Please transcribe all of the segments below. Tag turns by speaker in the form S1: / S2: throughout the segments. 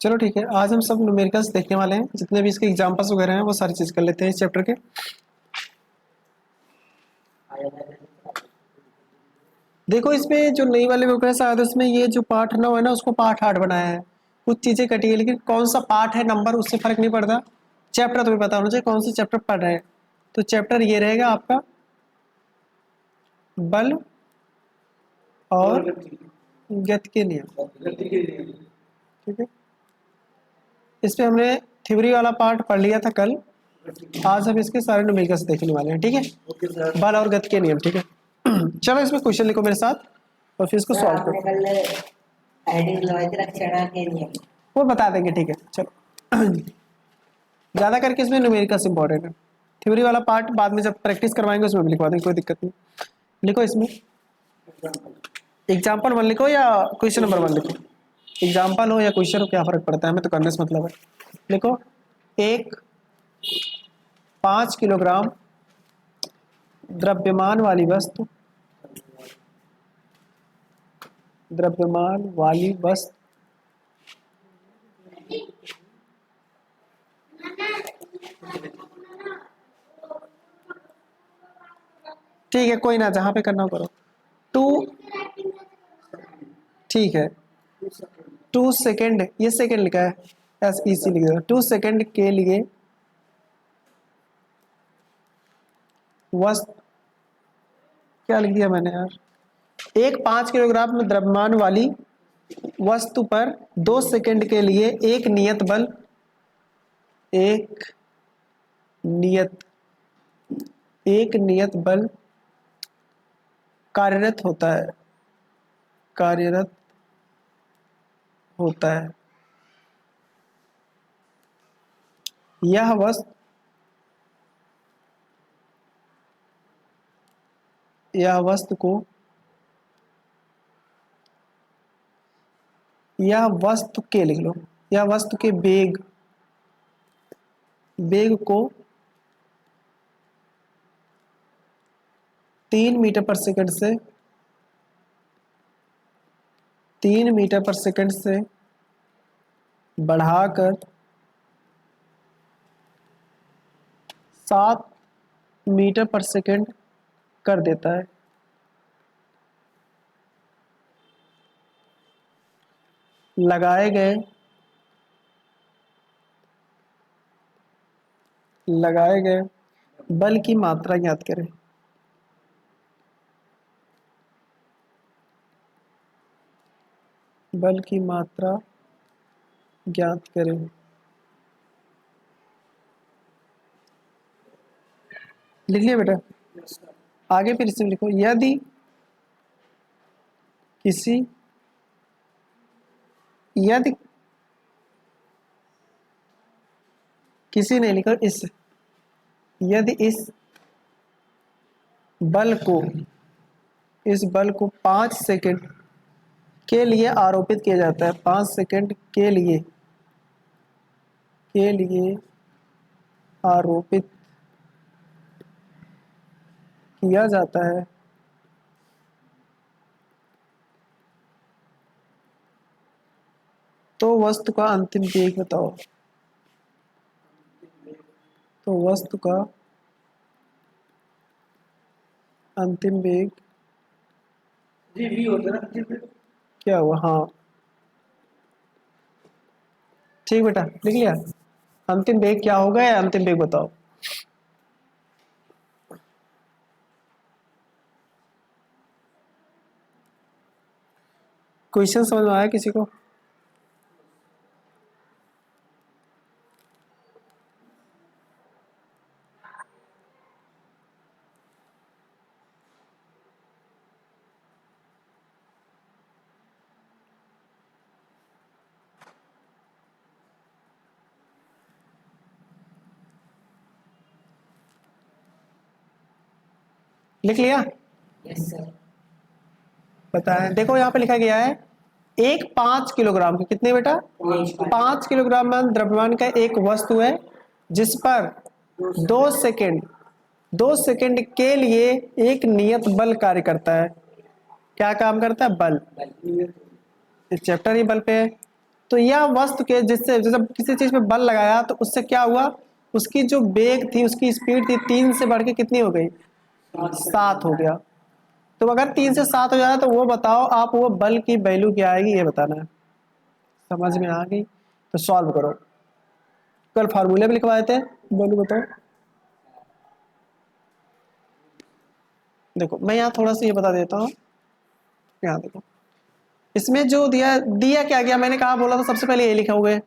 S1: चलो ठीक है, आज हम सब न्यूमेरिकल्स देखने वाले हैं, जितने भी इसके एग्जांपल्स वगैरह हैं वो सारी चीज कर लेते हैं इस चैप्टर के। देखो इसमें जो नई वाले पेपर आया था उसमें ये जो पार्ट 9 है ना उसको पार्ट 8 बनाया है। कुछ चीजें कटी है लेकिन कौन सा पार्ट है नंबर उससे फर्क नहीं पड़ता। चैप्टर तुम्हें पता होना चाहिए कौन सा चैप्टर पढ़ रहे हैं। तो चैप्टर ये रहेगा आपका बल और गति के नियम। ठीक है, इस पे हमने थ्योरी वाला पार्ट पढ़ लिया था कल। आज हम इसके सारे न्यूमेरिकल्स देखने वाले हैं। ठीक है, बल और गति के नियम। ठीक है चलो इसमें क्वेश्चन लिखो मेरे साथ और फिर इसको सॉल्व करो। वो बता देंगे। ठीक है चलो ज़्यादा करके इसमें न्यूमेरिकल्स इंपॉर्टेंट है। थ्योरी वाला पार्ट बाद में जब प्रैक्टिस करवाएंगे उसमें भी लिखवा देंगे, कोई दिक्कत नहीं। लिखो इसमें एग्जाम्पल 1 लिखो या क्वेश्चन नंबर 1 लिखो। एग्जाम्पल हो या क्वेश्चन हो क्या फर्क पड़ता है, हमें तो करने से मतलब है। लिखो एक 5 किलोग्राम द्रव्यमान वाली वस्तु ठीक है कोई ना, जहां पे करना हो करो। 2 ठीक है 2 सेकेंड, ये सेकेंड लिखा है, SEC लिख दो। 2 सेकेंड के लिए वस्तु, क्या लिख दिया मैंने यार, एक 5 किलोग्राम में द्रव्यमान वाली वस्तु पर 2 सेकेंड के लिए एक नियत एक नियत बल कार्यरत होता है यह वस्तु यह वस्तु को यह वस्तु के लिख लो, यह वस्तु के वेग को 3 मीटर पर सेकंड से 3 मीटर पर सेकंड से बढ़ाकर 7 मीटर पर सेकंड कर देता है। लगाए गए बल की मात्रा ज्ञात करें। बल की मात्रा ज्ञात करें। लिख लिया बेटा, आगे फिर इसमें लिखो यदि किसी ने लिखा यदि इस बल को 5 सेकंड के लिए आरोपित किया जाता है, 5 सेकंड के लिए आरोपित किया जाता है तो वस्तु का अंतिम वेग बताओ। तो वस्तु का अंतिम वेग क्या हुआ? हाँ ठीक बेटा, लिख लिया। अंतिम वेग क्या होगा या अंतिम वेग बताओ। क्वेश्चन समझ में आया किसी को? लिख लिया?
S2: Yes sir.
S1: पता है, देखो यहाँ पे लिखा गया है एक 5 किलोग्राम की, कितने बेटा? 5 किलोग्राम में द्रव्यमान का एक वस्तु है जिस पर 2 सेकंड के लिए एक नियत बल कार्य करता है। क्या काम करता है? बल। इस चैप्टर ही बल पे है तो यह वस्तु के जिससे जब किसी चीज पे बल लगाया तो उससे क्या हुआ, उसकी जो वेग थी, उसकी स्पीड थी, 3 से बढ़ के कितनी हो गई, 7 हो गया। तो अगर 3 से 7 हो जाए तो वो बताओ आप, वो बल की वैल्यू क्या आएगी ये बताना है। समझ में आ गई? तो सॉल्व करो। कल फार्मूले भी लिखवाए थे, बोलो बताओ। देखो मैं यहाँ थोड़ा सा ये बता देता हूँ। यहाँ देखो, इसमें जो दिया दिया क्या गया, मैंने कहा बोला तो सबसे पहले ये लिखा हुआ है,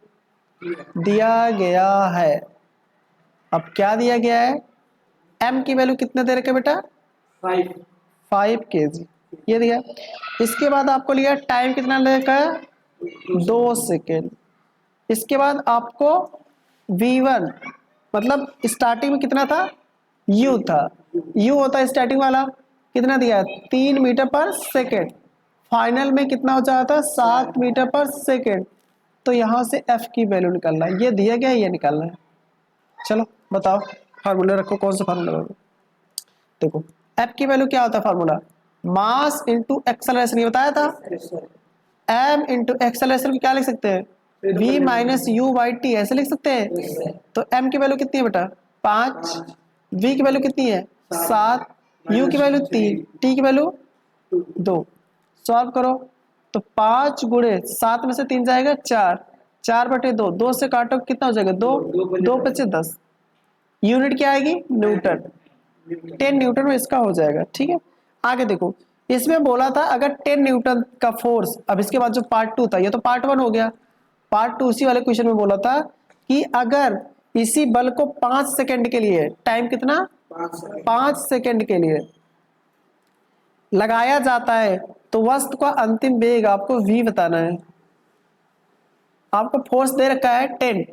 S1: दिया गया है। अब क्या दिया गया है, m की वैल्यू कितने दे रखे बेटा, 5 kg, ये दिया। इसके बाद आपको लिया टाइम कितना लेकर, 2 सेकेंड। इसके बाद आपको v1 मतलब स्टार्टिंग में कितना था, u था, u होता है स्टार्टिंग वाला, कितना दिया है, 3 मीटर पर सेकेंड। फाइनल में कितना हो जाता है, 7 मीटर पर सेकेंड। तो यहां से f की वैल्यू निकालना है, ये दिया गया, ये निकालना है। चलो बताओ, फार्मूला रखो, कौन सा फार्मूला रखो। देखो f की वैल्यू क्या होता है, फार्मूला मास इंटू एक्सेलरेशन, ये बताया था। m इंटू एक्सेलरेशन को क्या लिख सकते हैं, v minus you by T, ऐसे लिख सकते हैं। तो m की वैल्यू कितनी है बेटा, 5, v की वैल्यू कितनी है, 7, u की वैल्यू 3, t की वैल्यू 2। सॉल्व करो तो 5 गुणे 7 में से 3 जाएगा 4, 4/2, 2 से काटो कितना हो जाएगा, 2, 2 बचे 10। यूनिट क्या आएगी, न्यूटन, 10 न्यूटन में इसका हो जाएगा। ठीक है, आगे देखो, इसमें बोला था अगर 10 न्यूटन का फोर्स, अब इसके बाद जो पार्ट 2 था, ये तो पार्ट 1 हो गया, पार्ट 2 उसी वाले क्वेश्चन में बोला था कि अगर इसी बल को 5 सेकंड के लिए, टाइम कितना, 5 सेकंड के लिए लगाया जाता है तो वस्तु का अंतिम वेग आपको v बताना है। आपको फोर्स दे रखा है 10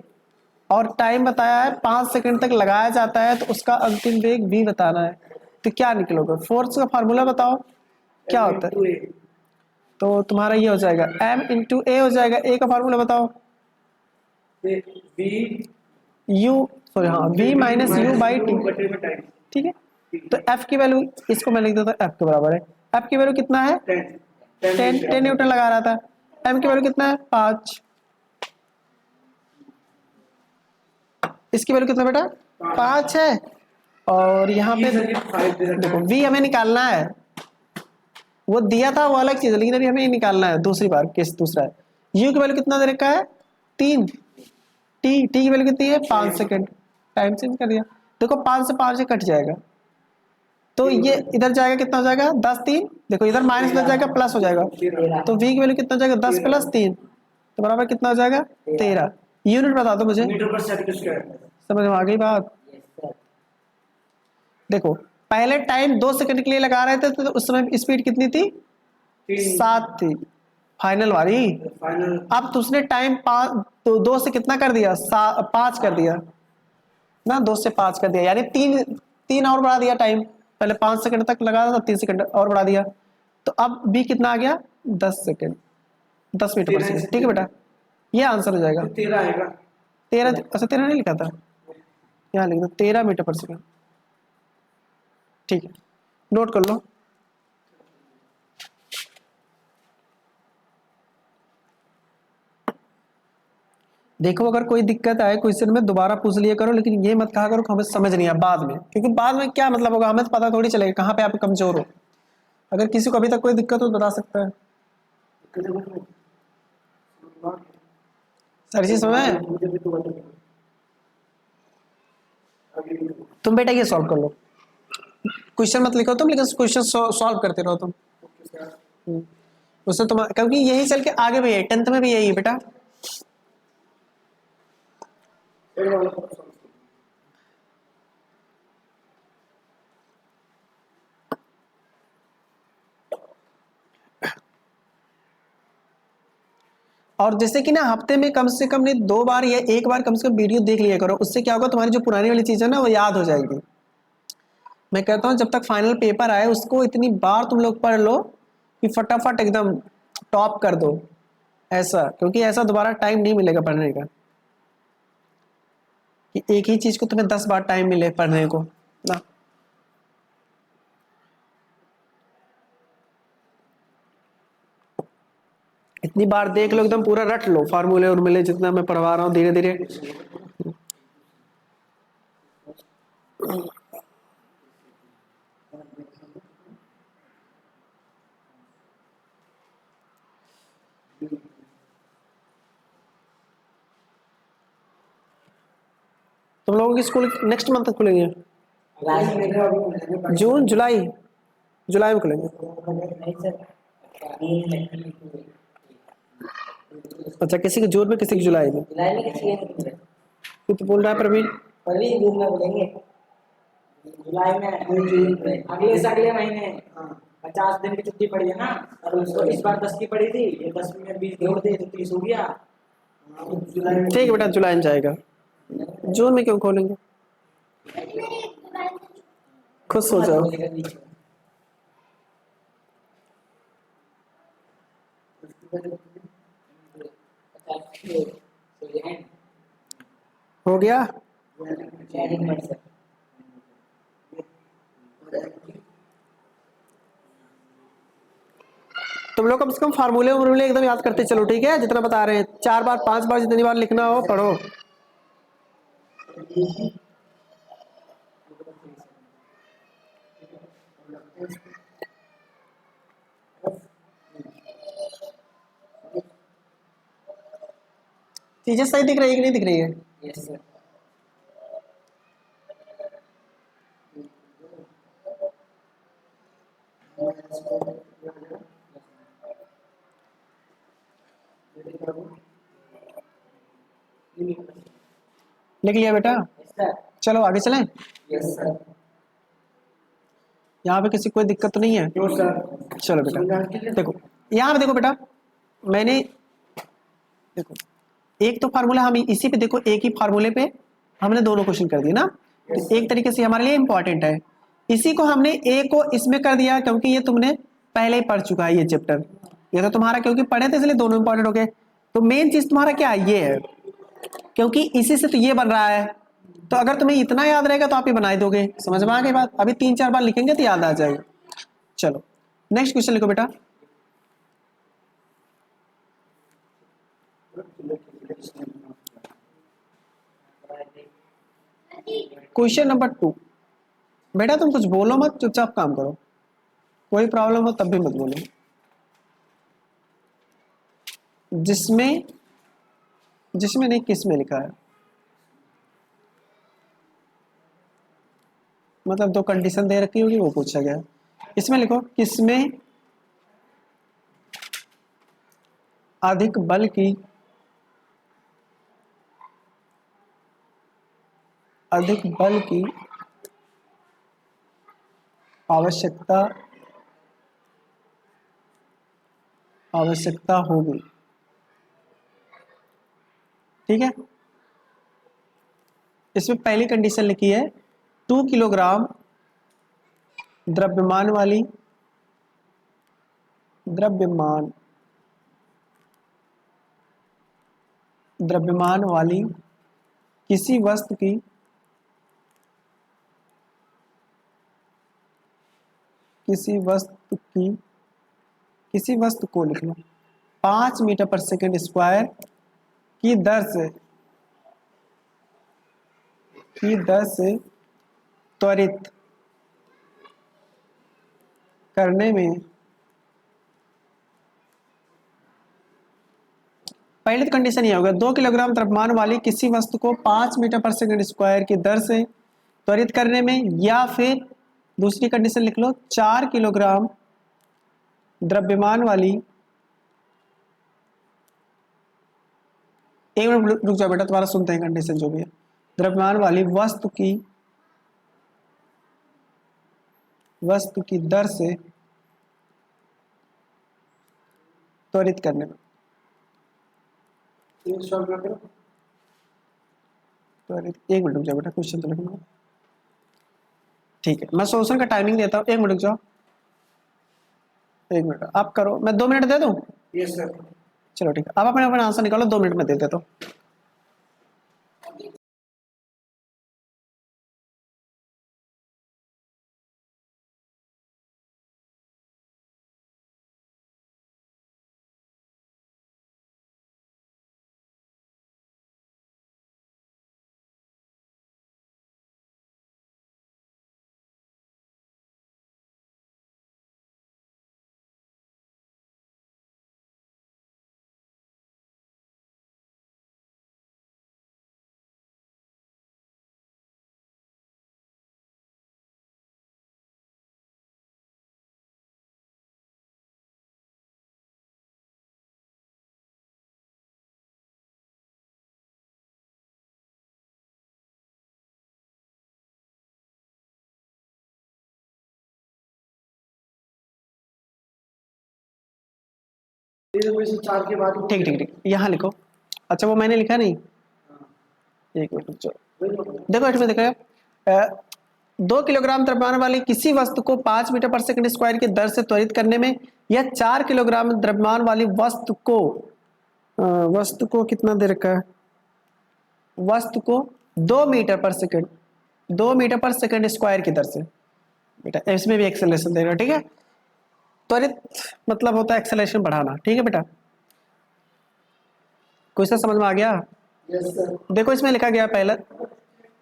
S1: और टाइम बताया है 5 सेकंड तक लगाया जाता है, तो उसका अंतिम वेग v बताना है। तो क्या निकलोगे, फोर्स का फार्मूला बताओ क्या होता है। तो तुम्हारा ये हो जाएगा m इंटू ए हो जाएगा, ए का फार्मूला बताओ, u सॉरी हाँ v minus you by T. ठीक है, तो f की वैल्यू, इसको मैं लिख देता हूँ f के बराबर है, f की वैल्यू कितना है, 10 न्यूटन लगा रहा था, m की वैल्यू कितना है, 5, इसकी वैल्यू कितना बेटा, 5 है। और यहाँ पे देखो v हमें निकालना है, वो दिया था वो अलग चीज है, लेकिन अभी हमें निकालना है दूसरी बार, केस दूसरा है। u की वैल्यू कितना दे रखा है, 3, t की वैल्यू कितनी है, 5 सेकंड। टाइम चेंज कर दिया, देखो 5 से 5 से कट जाएगा, तो ये इधर जाएगा, कितना हो जाएगा, 10, 3, देखो इधर माइनस लग जाएगा, प्लस हो जाएगा, तो v की वैल्यू कितना हो जाएगा, 10 प्लस 3, तो बराबर कितना हो जाएगा, 13। यूनिट बता दो मुझे, समझ में आ गई बात। देखो पहले टाइम 2 सेकंड के लिए लगा रहे थे तो उस समय स्पीड कितनी थी, 7 थी फाइनल वाली। अब तो उसने टाइम 5 तो 2 से कितना कर दिया, 5 कर दिया ना, 2 से 5 कर दिया, यानी 3 और बढ़ा दिया टाइम, पहले 5 सेकंड तक लगा था, 3 सेकंड और बढ़ा दिया, तो अब बी कितना आ गया, 10 सेकंड, 10 मीटर पर सेकंड। ठीक है बेटा, ये आंसर हो जाएगा। 13, अच्छा 13 नहीं लिखा था, यहाँ लिख दो 13 मीटर पर सेकंड। ठीक है, नोट कर लो। देखो अगर कोई दिक्कत आए क्वेश्चन में दोबारा पूछ लिया करो, लेकिन ये मत कहा करो कि हमें समझ नहीं आया बाद में, क्योंकि बाद में क्या मतलब होगा, हमें तो पता थोड़ी चलेगा कहाँ पे आप कमजोर हो। अगर किसी को अभी तक कोई दिक्कत हो तो बता सकता है। सारी चीज समझ में? तुम बेटा ये सॉल्व कर लो, क्वेश्चन मत लिखो तुम, लेकिन क्वेश्चन सॉल्व करते रहो तुम। उससे तुम, क्योंकि यही चल के आगे भी है, 10th में भी यही है बेटा। और जैसे कि ना हफ्ते में कम से कम नहीं 2 बार या 1 बार कम से कम वीडियो देख लिया करो, उससे क्या होगा, तुम्हारी जो पुरानी वाली चीज है ना वो याद हो जाएगी। मैं कहता हूँ जब तक फाइनल पेपर आए उसको इतनी बार तुम लोग पढ़ लो कि फटाफट एकदम टॉप कर दो, ऐसा, क्योंकि ऐसा दोबारा टाइम नहीं मिलेगा पढ़ने का कि एक ही चीज को तुम्हें 10 बार टाइम मिले पढ़ने को ना। इतनी बार देख लो, एकदम पूरा रट लो फार्मूले उर्मूले जितना मैं पढ़वा रहा हूँ धीरे धीरे। तुम लोगों की स्कूल नेक्स्ट मंथ तक खुलेंगे? जून जुलाई? जुलाई में खुलेंगे। अच्छा, किसी के जून में किसी के जुलाई में। तू तो बोल रहा है प्रवीण।
S2: जून में बोलेंगे, जुलाई में, अगले से अगले महीने 50 दिन की छुट्टी पड़ी है ना, तो इस बार 10 की पड़ी थी, ये 10 में 20 जोड़ दे तो 30 हो गया।
S1: ठीक है बेटा, जुलाई में जाएगा। जून में क्यों खोलेंगे? खुश हो जाओ। हो गया। तुम लोग कम से कम फार्मूले उर्मूले एकदम याद करते चलो, ठीक है? जितना बता रहे हैं 4 बार 5 बार जितनी बार लिखना हो पढ़ो। चीजें सही दिख रही है कि नहीं दिख रही है?
S2: Yes sir.
S1: लिख लिया बेटा? चलो आगे चलें।
S2: Yes sir.
S1: यहाँ पे किसी कोई दिक्कत तो नहीं है?
S2: No sir.
S1: चलो बेटा देखो, यहाँ पे देखो बेटा, मैंने देखो एक तो फार्मूला हम इसी पे देखो, एक ही फार्मूले पे हमने दोनों क्वेश्चन कर दिए ना, तो एक तरीके से हमारे लिए इंपॉर्टेंट है। इसी को हमने ए को इसमें कर दिया क्योंकि ये तुमने पहले ही पढ़ चुका है ये चैप्टर, ये तो तुम्हारा क्योंकि पढ़े थे इसलिए दोनों इंपॉर्टेंट हो गए। तो मेन चीज तुम्हारा क्या है, ये है, क्योंकि इसी से तो ये बन रहा है। तो अगर तुम्हें इतना याद रहेगा तो आप ये बना ही दोगे। समझ में आ गई बात? अभी 3-4 बार लिखेंगे तो याद आ जाएगा। चलो नेक्स्ट क्वेश्चन लिखो बेटा। Question number 2। बेटा तुम कुछ बोलो मत, चुपचाप काम करो, कोई प्रॉब्लम हो तब भी मत बोलो। जिसमें जिसमें नहीं, किस में लिखा है, मतलब दो कंडीशन दे रखी होगी वो पूछा गया। इसमें लिखो किसमें अधिक बल की आवश्यकता होगी। ठीक है, इसमें पहली कंडीशन लिखी है 2 किलोग्राम द्रव्यमान वाली द्रव्यमान वाली किसी वस्तु की किसी वस्तु को लिख लो 5 मीटर पर सेकंड स्क्वायर की दर से त्वरित करने में, पहले तो कंडीशन ये होगा 2 किलोग्राम द्रव्यमान वाली किसी वस्तु को 5 मीटर पर सेकंड स्क्वायर की दर से त्वरित करने में, या फिर दूसरी कंडीशन लिख लो 4 किलोग्राम द्रव्यमान वाली, एक मिनट रुक जाओ बेटा तुम्हारा सुनते हैं कंडीशन जो भी है, द्रव्यमान वाली वस्तु की दर से त्वरित करने में। त्वरित, एक मिनट रुक जाओ बेटा, क्वेश्चन तो लिखना। ठीक है, मैं सोल्यूशन का टाइमिंग देता हूँ, एक मिनट रुक जाओ, एक मिनट आप करो, मैं 2 मिनट दे दूँ?
S2: Yes sir.
S1: चलो ठीक है, आप अपने अपना आंसर निकालो, 2 मिनट में दे देता हूँ।
S3: चार के बाद
S1: ठीक ठीक ठीक, यहाँ लिखो। अच्छा वो मैंने लिखा नहीं, एक मिनट चलो देखो इसमें देखो 2 किलोग्राम द्रव्यमान वाली किसी वस्तु को 5 मीटर पर सेकंड स्क्वायर की दर से त्वरित करने में या 4 किलोग्राम द्रव्यमान वाली वस्तु को कितना देर का, वस्तु को 2 मीटर पर सेकंड, 2 मीटर पर सेकंड स्क्वायर की दर से, बेटा इसमें भी एक्सेलरेशन देगा, ठीक है। त्वरित मतलब होता है एक्सेलरेशन बढ़ाना, ठीक है बेटा। क्वेश्चन समझ में आ गया?
S3: Yes sir.
S1: देखो इसमें लिखा गया पहला,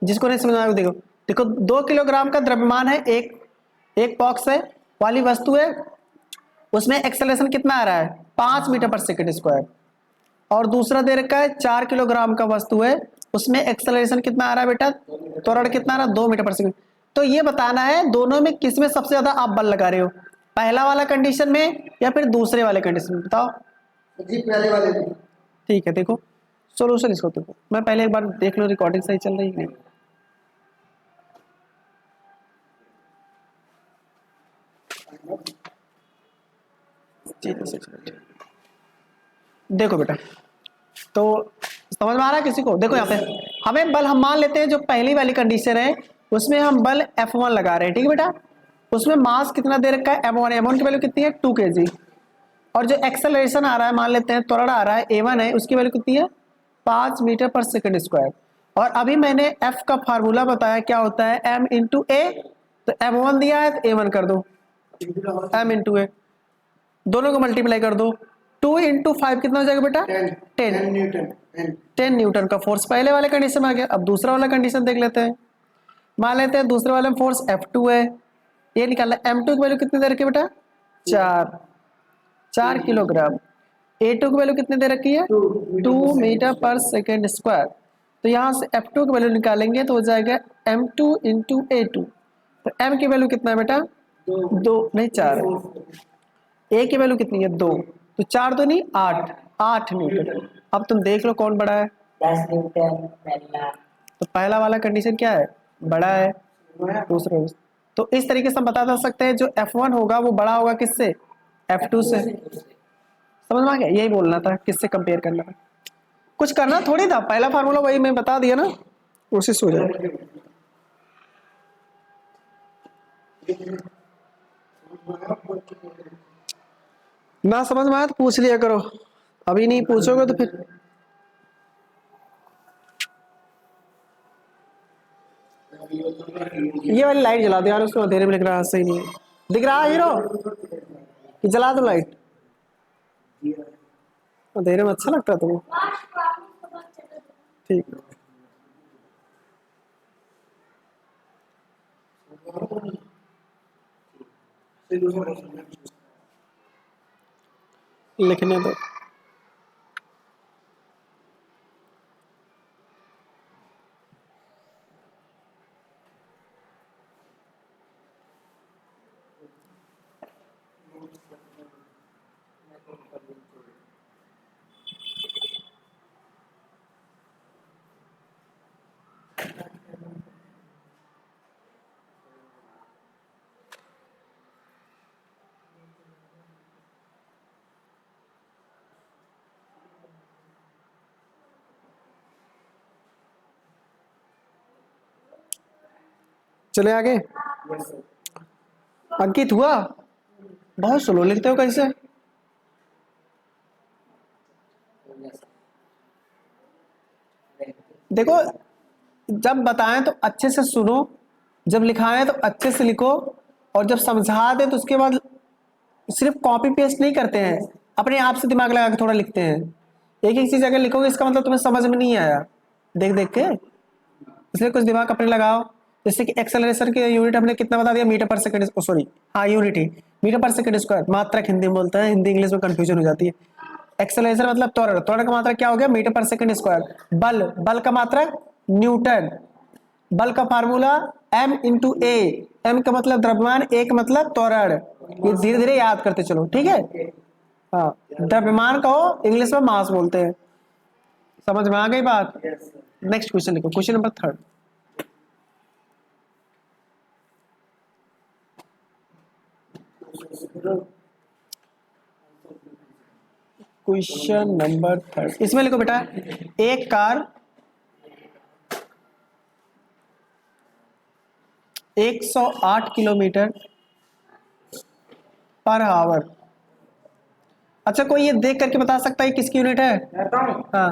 S1: जिसको नहीं समझ में आया देखो, देखो 2 किलोग्राम का द्रव्यमान है, एक बॉक्स है वाली वस्तु है, उसमें एक्सेलरेशन कितना आ रहा है 5 मीटर पर सेकंड स्क्वायर, और दूसरा दे रखा है 4 किलोग्राम का वस्तु है, उसमें एक्सेलरेशन कितना आ रहा है बेटा, त्वरण कितना आ रहा है 2 मीटर पर सेकंड। तो ये बताना है दोनों में किसमें सबसे ज्यादा आप बल लगा रहे हो, पहला वाला कंडीशन में या फिर दूसरे वाले कंडीशन में, बताओ।
S3: जी पहले वाले में।
S1: ठीक है देखो सोल्यूशन इसको, देखो मैं पहले एक बार देख लो रिकॉर्डिंग सही चल रही है कि नहीं। देखो बेटा, तो समझ में आ रहा है किसी को? देखो यहाँ पे हमें बल हम मान लेते हैं, जो पहली वाली कंडीशन है उसमें हम बल F1 लगा रहे हैं, ठीक है बेटा। उसमें मास कितना दे रखा है M1, M1 की वैल्यू कितनी है 2 kg, और जो एक्सेलरेशन आ रहा है मान लेते हैं त्वरण आ रहा है A1 है, उसकी वैल्यू कितनी है 5 मीटर पर सेकंड स्क्वायर। और अभी मैंने F का फार्मूला बताया क्या होता है M इंटू ए, तो M1 दिया है तो A1 कर दो, M इंटू ए, दोनों को मल्टीप्लाई कर दो, 2 इंटू 5 कितना हो जाएगा बेटा 10
S3: न्यूटन।
S1: 10 न्यूटन का फोर्स पहले वाले कंडीशन में आ गया। अब दूसरा वाला कंडीशन देख लेते हैं, मान लेते हैं दूसरे वाले में फोर्स F2 है, ये निकालना M2 की वैल्यू कितनी दे रखी है बेटा 4 किलोग्राम, A2 की वैल्यू कितनी दे रखी है 2 मीटर पर सेकेंड स्क्वायर। तो यहाँ से F2 की वैल्यू निकालेंगे तो हो जाएगा M2 इंटू A2, तो M की वैल्यू कितना है बेटा 2 नहीं 4 है, A की वैल्यू कितनी है 2, तो 4 2 नहीं 8, 8 न्यूटन। अब तुम देख लो कौन बड़ा है,
S2: 10 न्यूटन पहला।
S1: तो पहला वाला कंडीशन क्या है बड़ा है, दूसरे। तो इस तरीके से हम बता सकते हैं जो F1 होगा वो बड़ा होगा किससे F2 से। समझ में आ गया? यही बोलना था, किससे कंपेयर करना था, कुछ करना थोड़ी था, पहला फार्मूला वही मैं बता दिया ना, कोशिश हो जाए। ना समझ में आया तो पूछ लिया करो, अभी नहीं पूछोगे तो फिर ये वाली लाइट जला दो यार, उसको अंधेरे में दिख रहा है, सही नहीं है दिख रहा है हीरो, कि जला दो लाइट, अंधेरे में अच्छा लगता है तुम्हें, ठीक। लिखने दो, चले आगे। अंकित हुआ, बहुत स्लो लिखते हो कैसे? देखो जब बताएं तो अच्छे से सुनो, जब लिखाएं तो अच्छे से लिखो, और जब समझा दे तो उसके बाद सिर्फ कॉपी पेस्ट नहीं करते हैं, अपने आप से दिमाग लगा के थोड़ा लिखते हैं। एक एक चीज अगर लिखोगे इसका मतलब तुम्हें समझ में नहीं आया देख देख के, इसलिए कुछ दिमाग अपने लगाओ। जैसे कि एक्सेलरेशन की यूनिट हमने कितना बता दिया मीटर पर सेकंड, सॉरी हाँ यूनिट ही मीटर पर सेकंड स्क्वायर, मात्रक हिंदी में बोलता है, हिंदी इंग्लिश में कंफ्यूजन हो जाती है। एक्सेलरेशन मतलब त्वरण, त्वरण का मात्रक क्या हो गया मीटर पर सेकंड स्क्वायर। बल, बल का मात्रक न्यूटन, बल का फार्मूला m इंटू ए, एम का मतलब द्रव्यमान, ए का मतलब त्वरण। ये धीरे धीरे याद करते चलो, ठीक है। हाँ द्रव्यमान को इंग्लिश में मास बोलते हैं, समझ में आ गई बात। नेक्स्ट क्वेश्चन लिखो, क्वेश्चन नंबर 3। क्वेश्चन नंबर 3 इसमें लिखो बेटा, एक कार 108 किलोमीटर पर आवर। अच्छा, कोई ये देख करके बता सकता है किसकी यूनिट है?
S2: कहता हूँ
S1: हाँ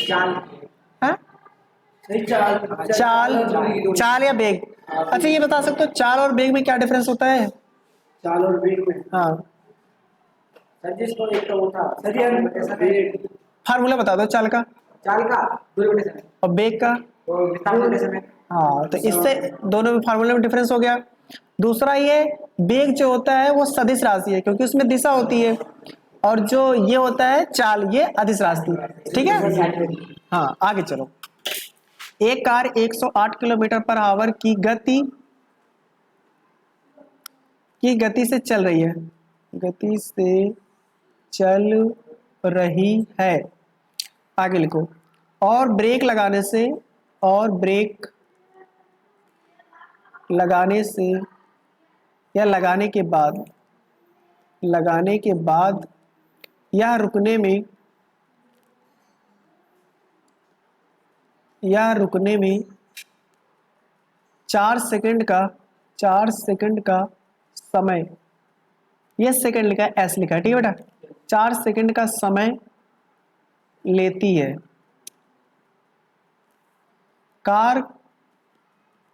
S2: चाल।
S1: हाँ,
S3: नहीं, चाल
S1: चाल, चाल या बेग। अच्छा, ये बता सकते हो चाल और बेग में क्या डिफरेंस होता है?
S3: चाल और वेग में।
S1: हाँ,
S2: सर जिसको एक तो वो था
S3: सर ये वेग।
S1: फार्मूला बता दो चाल का
S2: चाल का दूरी बटे समय
S1: और बेग का।
S2: और विस्तार बटे समय।
S1: हाँ, तो इससे दोनों में फार्मूले में डिफरेंस हो गया। दूसरा, ये बेग जो होता है वो सदिश राशि है क्योंकि उसमें दिशा होती है, और जो ये होता है चाल, ये अदिश राशि है। ठीक है, हाँ आगे चलो। एक कार 108 किलोमीटर पर आवर की गति से चल रही है, गति से चल रही है। आगे लिखो। और ब्रेक लगाने से, और ब्रेक लगाने से या लगाने के बाद यह रुकने में 4 सेकंड का समय, ये सेकंड लिखा है, एस लिखा है, ठीक है बेटा, 4 सेकंड का समय लेती है। कार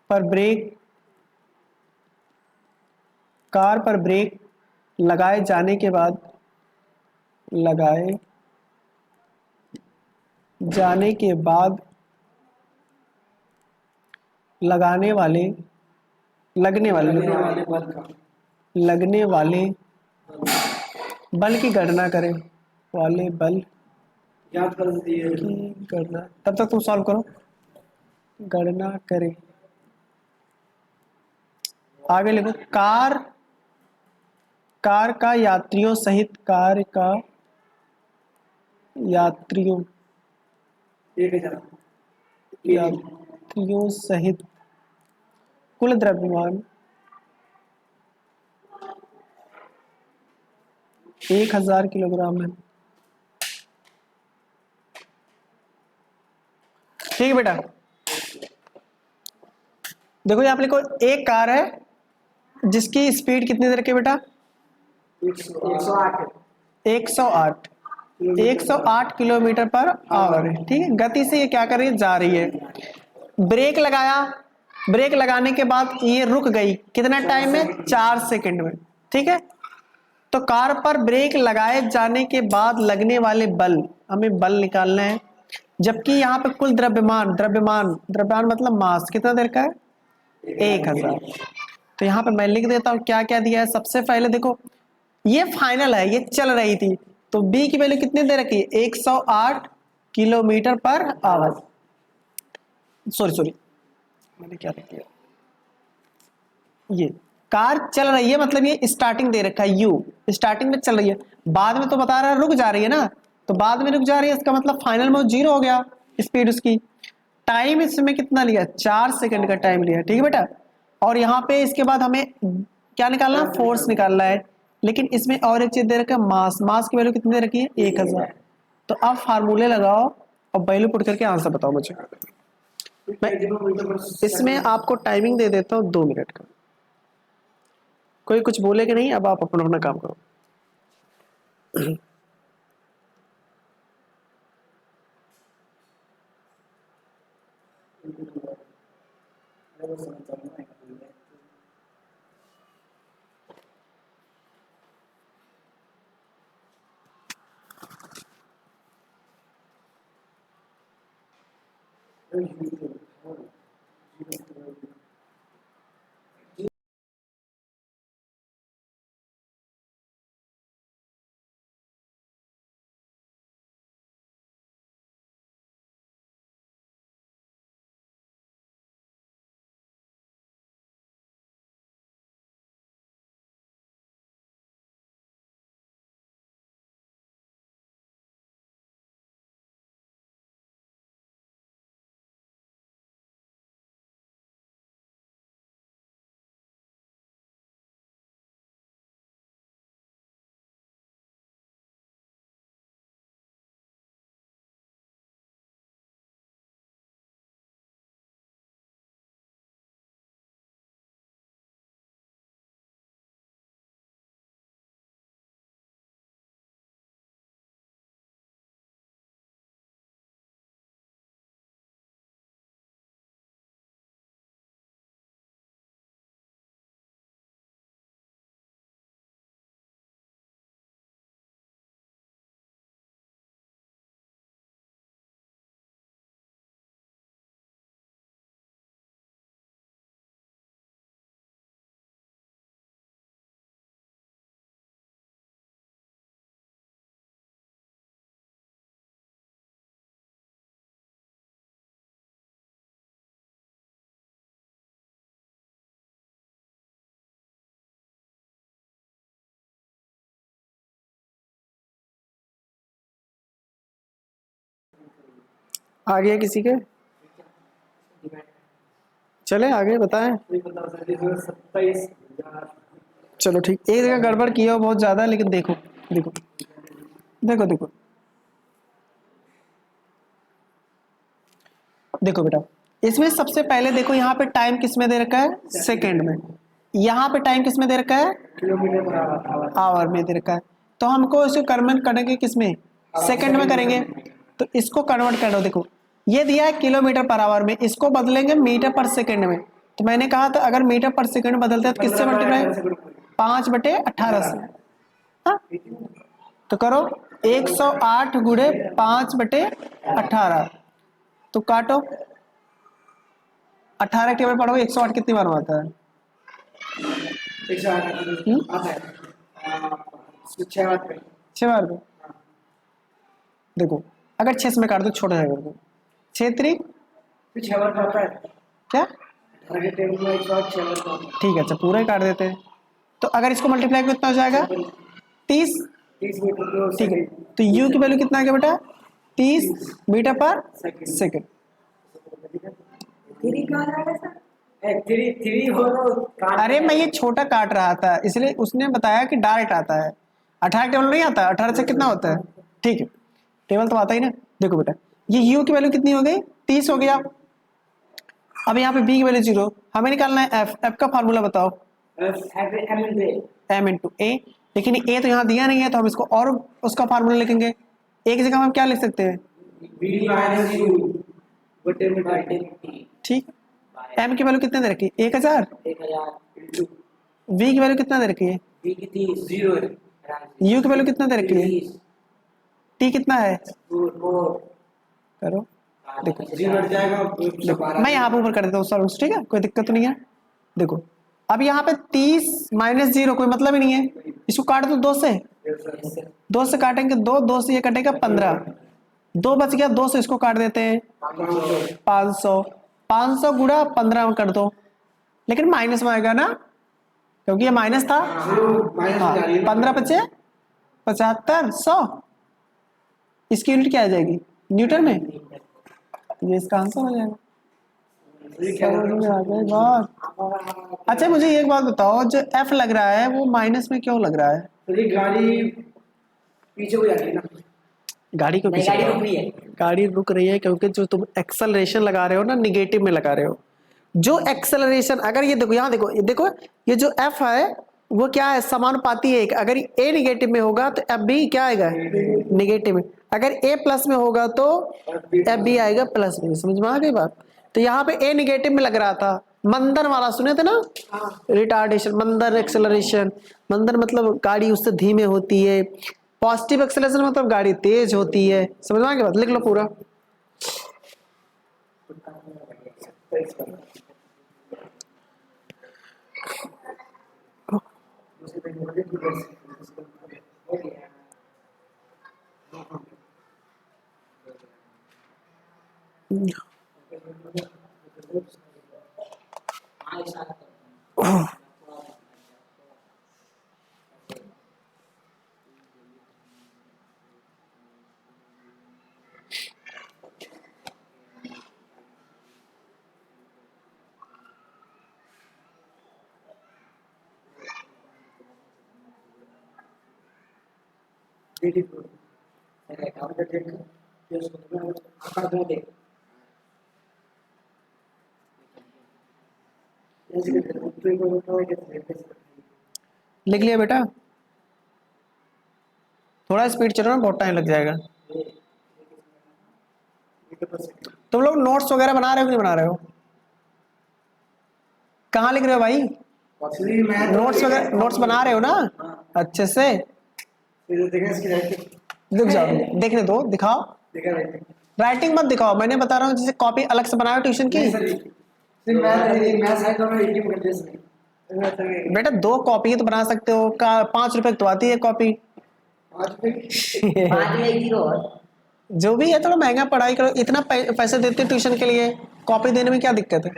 S1: पर ब्रेक कार पर ब्रेक लगाए जाने के बाद लगाए जाने के बाद लगाने वाले लगने वाले
S3: बल का
S1: लगने वाले बल की गणना करें, वाले बल
S3: याद कर दिए।
S1: की गणना, तब तक तुम सॉल्व करो, गणना करें। आगे लिखो। कार का यात्रियों सहित यात्रियों
S3: 1000
S1: यात्रियों सहित कुल द्रव्यमान 1000 किलोग्राम है। ठीक है बेटा, देखो यहाँ पे लिखो, एक कार है जिसकी स्पीड कितनी देर की बेटा?
S2: 108
S1: 108 108 किलोमीटर पर आवर है। ठीक है, गति से ये क्या कर रही है? जा रही है। ब्रेक लगाया, ब्रेक लगाने के बाद ये रुक गई, कितना टाइम में? 4 सेकंड में। ठीक है, तो कार पर ब्रेक लगाए जाने के बाद लगने वाले बल, हमें बल निकालना है। जबकि यहाँ पे कुल द्रव्यमान मतलब मास, कितना देर का है? 1000। तो यहाँ पे मैं लिख देता हूँ क्या क्या दिया है। सबसे पहले देखो, ये फाइनल है, ये चल रही थी, तो बी की वैल्यू कितनी दे रखी है? 108 किलोमीटर पर आवर। सॉरी, मैंने क्या लिख दिया, ये कार चल रही है मतलब ये स्टार्टिंग दे रखा है, यू स्टार्टिंग में चल रही है, बाद में तो बता रहा है रुक जा रही है ना, तो बाद में रुक जा रही है, इसका मतलब फाइनल में 0 हो गया स्पीड उसकी। टाइम इसमें कितना लिया? 4 सेकंड का टाइम लिया। ठीक है बेटा, और यहाँ पे इसके बाद हमें क्या निकालना? फोर्स निकालना है। लेकिन इसमें और एक चीज दे रखा है, मास की वैल्यू कितनी दे रखी है? 1000। तो आप फार्मूले लगाओ और वैल्यू पुट करके आंसर बताओ मुझे। मैं इसमें आपको टाइमिंग दे देता हूँ 2 मिनट का। कोई कुछ बोलेगा नहीं, अब आप अपना अपना काम करो। आ गया किसी के? चले आगे बताएं।
S3: कोई बता सकते 27,000।
S1: चलो ठीक, एक जगह गड़बड़ किया हो बहुत ज्यादा, लेकिन देखो देखो देखो देखो देखो बेटा, इसमें सबसे पहले देखो यहाँ पे टाइम किस में दे रखा है? सेकंड में। यहाँ पे टाइम किस में दे रखा है?
S3: Kilometre per hour.
S1: आवर में दे रखा है। तो हमको इसको कन्वर्ट करेंगे किस में? सेकंड में करेंगे। तो इसको कन्वर्ट करो, देखो ये दिया है किलोमीटर पर आवर में, इसको बदलेंगे मीटर पर सेकंड में। तो मैंने कहा था अगर मीटर पर सेकंड बदलते हैं तो किससे मल्टीप्लाई? 5/18 से। हाँ? तो करो 108 गुणे 5/18। तो काटो, 18 टेबल पढ़ो, 108 कितनी बार में आता है?
S3: 108 आता है 6 बार पे।
S1: 6 बार में। देखो अगर 6 में काट दो छोटा जाएगा, 6×3
S3: फिर 6 बार का आता है।
S1: क्या?
S3: 18 के टेबल में 108 6 बार का आता है।
S1: ठीक है, अच्छा पूरा ही काट देते हैं। तो अगर इसको मल्टीप्लाई कितना हो जाएगा? 30।
S3: 30 मीटर तो
S1: ठीक है, तो u की वैल्यू कितना आ गया बेटा? 30 मीटर पर सेकंड।
S2: थ्री कहाँ जा रहा है सर? थ्री थ्री हो तो
S1: अरे मैं ये छोटा काट रहा था, इसलिए उसने बताया कि डायरेक्ट आता है। 18 टेबल नहीं आता, 18 से कितना होता है? ठीक है, टेबल तो आता ही ना। देखो बेटा ये u की वैल्यू कितनी हो गई? 30 हो गया। अब यहाँ पे b की वैल्यू 0, हमें निकालना है f का फार्मूला बताओ। m इंटू a, लेकिन a तो यहाँ दिया नहीं है, तो हम इसको और उसका फार्मूला लिखेंगे। एक जगह हम क्या लिख सकते हैं? ठीक, m की वैल्यू कितने दे रखी है? 1000। v की वैल्यू कितना दे रखी है? u की वैल्यू कितना दे रखी है? t कितना है? करो देखो, मैं यहाँ पे ऊपर कर देता हूँ सॉल्व, ठीक है, कोई दिक्कत तो नहीं है। देखो अब यहाँ पे 30 - 0 कोई मतलब ही नहीं है, इसको काट दो 2 से। 2 से काटेंगे 2 से ये कटेगा 15, 2 बच गया, 2 से इसको काट देते हैं 500 गुणा 15 में कर दो, लेकिन माइनस में आएगा ना, क्योंकि ये माइनस था। हाँ, 15×5 = 75, 100। इसकी यूनिट क्या आ जाएगी? न्यूटन में। ये इसका आंसर हो जाएगा। समझ में आ गई बात? अच्छा मुझे एक बात बताओ, जो F लग रहा है वो माइनस में क्यों लग रहा है?
S3: तो ये गाड़ी पीछे हो जाती है ना।
S1: गाड़ी को पीछे
S2: गाड़ी रुक रही है।
S1: गाड़ी रुक रही है क्योंकि जो तुम एक्सेलरेशन लगा रहे हो ना, निगेटिव में लगा रहे हो। जो एक्सेलरेशन, अगर ये देखो यहाँ देखो, ये देखो ये जो F है वो क्या है? समानुपाती है। अगर A निगेटिव में होगा तो F भी क्या आएगा? निगेटिव में। अगर A प्लस में होगा तो F भी आएगा प्लस में। समझ में आ गई बात? तो यहाँ पे A निगेटिव में लग रहा था। मंदन वाला सुने थे ना, रिटार्डेशन, मंदन एक्सेलरेशन। मंदन मतलब गाड़ी उससे धीमे होती है, पॉजिटिव एक्सेलरेशन मतलब गाड़ी तेज होती है। समझ में आ गई बात? लिख लो पूरा। लिख लिया बेटा? थोड़ा स्पीड चलो ना, बहुत टाइम लग जाएगा। तुम लोग नोट्स वगैरह बना रहे हो कि नहीं बना रहे हो? कहाँ लिख रहे हो भाई? नोट्स वगैरह नोट्स बना रहे हो ना अच्छे से? दिख जाओ, देखने दो, दिखाओ। राइटिंग मत दिखाओ, मैंने बता रहा हूँ जैसे कॉपी अलग से बनाओ ट्यूशन की। बेटा 2 कॉपी तो बना सकते हो, 5 रुपए तो आती है कॉपी। जो भी है थोड़ा महंगा पढ़ाई करो, इतना पैसे देते हो ट्यूशन के लिए, कॉपी देने में क्या दिक्कत है?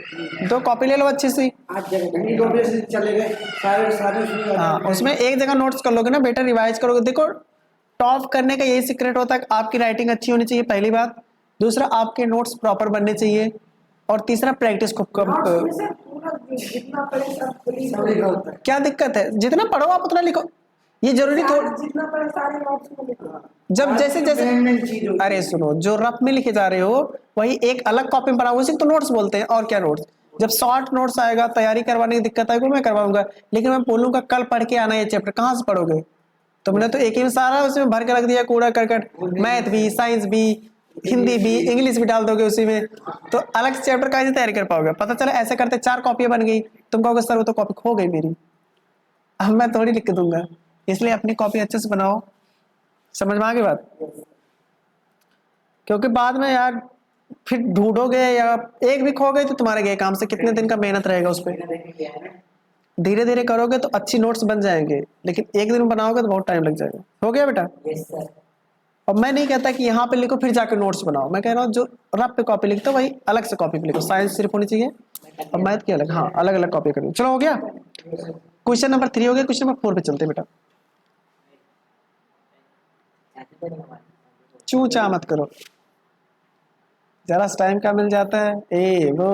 S1: 2 कॉपी ले लो अच्छी सी। हाँ, उसमें एक जगह नोट्स कर लोगे ना बेटा, रिवाइज करोगे। देखो टॉप करने का यही सीक्रेट होता है कि आपकी राइटिंग अच्छी होनी चाहिए, पहली बात। दूसरा आपके नोट्स प्रॉपर बनने चाहिए, और तीसरा प्रैक्टिस को
S3: नोट्स में से पूरा जितना पढ़े सब पुलिस सब लिखा होता है।
S1: क्या दिक्कत है, जितना पढ़ो आप उतना लिखो, ये जरूरी थोड़ा।
S3: जितना पढ़े सारे नोट्स में लिखो।
S1: जब जैसे जैसे अरे सुनो, जो रफ में लिखे जा रहे हो वही एक अलग कॉपी में बना, उसी को तो नोट्स बोलते हैं, और क्या नोट्स। जब शॉर्ट नोट्स आएगा, तैयारी करवाने की दिक्कत आएगी, मैं करवाऊंगा, लेकिन मैं बोलूंगा कल पढ़ के आना ये चैप्टर, कहाँ से पढ़ोगे तुमने? तो एक ही में सारा उसमें भर के रख दिया, कूड़ा करकट, मैथ भी, साइंस भी, हिंदी भी, इंग्लिश भी डाल दोगे उसी में, तो अलग चैप्टर कैसे तैयारी कर पाओगे? पता चला ऐसे करते 4 कॉपियां बन गई, तुम कहोगे सर वो तो कॉपी खो गई मेरी, अब मैं थोड़ी लिख के दूंगा। इसलिए अपनी कॉपी अच्छे से बनाओ, समझ में आ गई बात? क्योंकि बाद में यार फिर ढूंढोगे, या एक भी खो गई तो तुम्हारे गए काम से, कितने दिन का मेहनत रहेगा उस पर। धीरे धीरे करोगे तो अच्छी नोट्स बन जाएंगे, लेकिन एक दिन में बनाओगे तो बहुत टाइम लग जाएगा। हो गया बेटा?
S2: Yes sir.
S1: और मैं नहीं कहता कि यहाँ पे लिखो फिर जाकर नोट्स बनाओ, मैं कह रहा हूँ जो रफ पे कॉपी लिखते हो वही अलग से कॉपी पे लिखो, साइंस सिर्फ होनी चाहिए और मैथ की अलग, हाँ अलग अलग कॉपी करो। चलो हो गया, क्वेश्चन नंबर 3 हो गया, क्वेश्चन नंबर 4 पे चलते हैं बेटा। चू चा मत करो, जरा टाइम का मिल जाता है ए वो।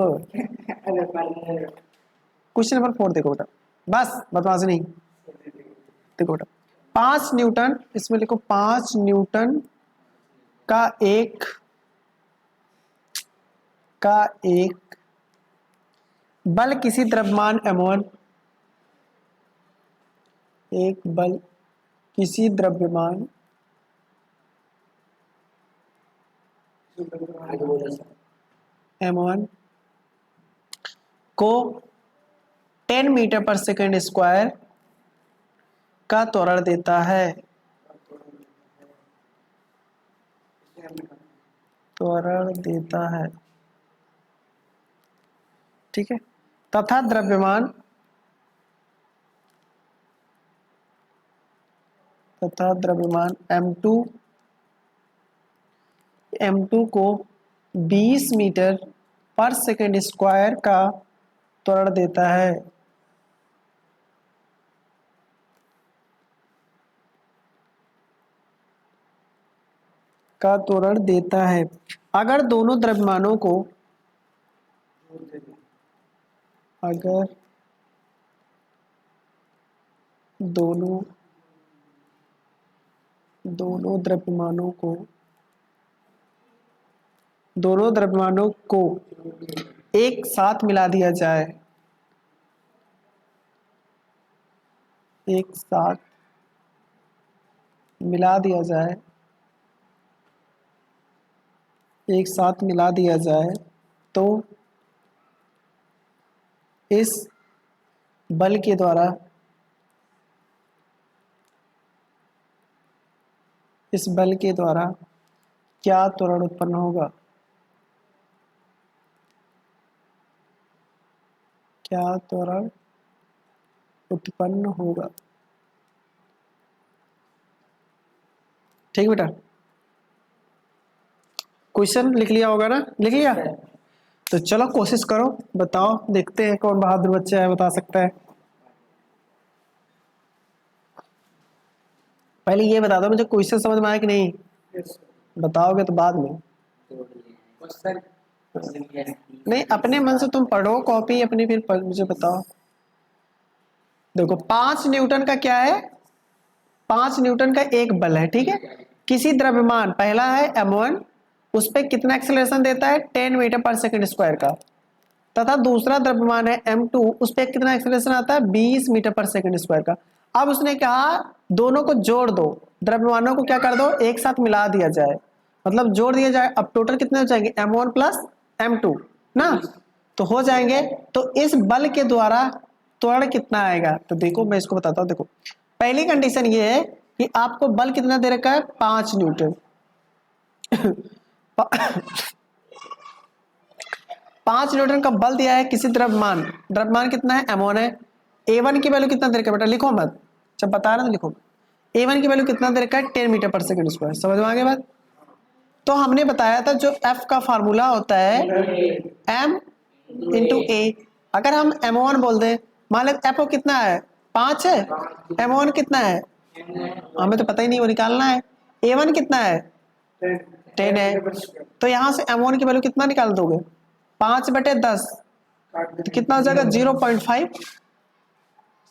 S1: क्वेश्चन नंबर 4 देखो बेटा, बस बदमाशी नहीं। देखो बेटा, 5 न्यूटन, इसमें लिखो 5 न्यूटन का एक बल किसी द्रव्यमान m1, एक बल किसी द्रव्यमान m1 को 10 मीटर पर सेकेंड स्क्वायर का त्वरण देता है, त्वरण देता है, ठीक है, तथा द्रव्यमान m2 को 20 मीटर पर सेकेंड स्क्वायर का त्वरण देता है। का त्वरण देता है अगर दोनों द्रव्यमानों को, अगर दोनों द्रव्यमानों को एक साथ मिला दिया जाए, एक साथ मिला दिया जाए, एक साथ मिला दिया जाए तो इस बल के द्वारा, इस बल के द्वारा क्या त्वरण उत्पन्न होगा, क्या त्वरण उत्पन्न होगा। ठीक बेटा, क्वेश्चन लिख लिया होगा ना? लिख लिया? तो चलो कोशिश करो, बताओ, देखते हैं कौन बहादुर बच्चा है बता सकता है। पहले ये बता दो मुझे क्वेश्चन समझ में आया कि नहीं, बताओगे तो बाद में। नहीं, अपने मन से तुम पढ़ो कॉपी अपनी, फिर मुझे बताओ। देखो 5 न्यूटन का क्या है, 5 न्यूटन का एक बल है, ठीक है, किसी द्रव्यमान, पहला है m1, उस पर कितना एक्सेलरेशन देता है 10 मीटर पर सेकंड स्क्वायर का, तथा दूसरा द्रव्यमान है m2, उस पर कितना एक्सेलरेशन आता है 20 मीटर पर सेकंड स्क्वायर का। अब उसने कहा दोनों को जोड़ दो, द्रव्यमानों को क्या कर दो, एक साथ मिला दिया जाए, मतलब जोड़ दिया जाए। अब टोटल कितने हो जाएंगे, m1 प्लस m2 ना, तो हो जाएंगे। तो इस बल के द्वारा त्वरण कितना आएगा, तो देखो मैं इसको बताता हूँ। देखो पहली कंडीशन ये है कि आपको बल कितना दे रखा है, 5 न्यूटन। 5 न्यूटन का बल दिया है किसी द्रव्यमान, द्रव्यमान कितना है m1 है। a1 की वैल्यू कितना दे रखा है बेटा, लिखो मत, जब बता रहे तो लिखो। a1 की वैल्यू कितना दे रखा है 10 मीटर पर सेकंड स्क्वायर, समझ में आ गया बात? तो हमने बताया था जो f का फार्मूला होता है m इंटू a, अगर हम m1 बोल दें, मान लेते f कितना है 5 है, m1 कितना है हमें तो पता ही नहीं, वो निकालना है। a1 कितना है 10 है, तो यहाँ से m1 की वैल्यू कितना निकाल दोगे? 5/10, तो कितना हो जाएगा? 0.5।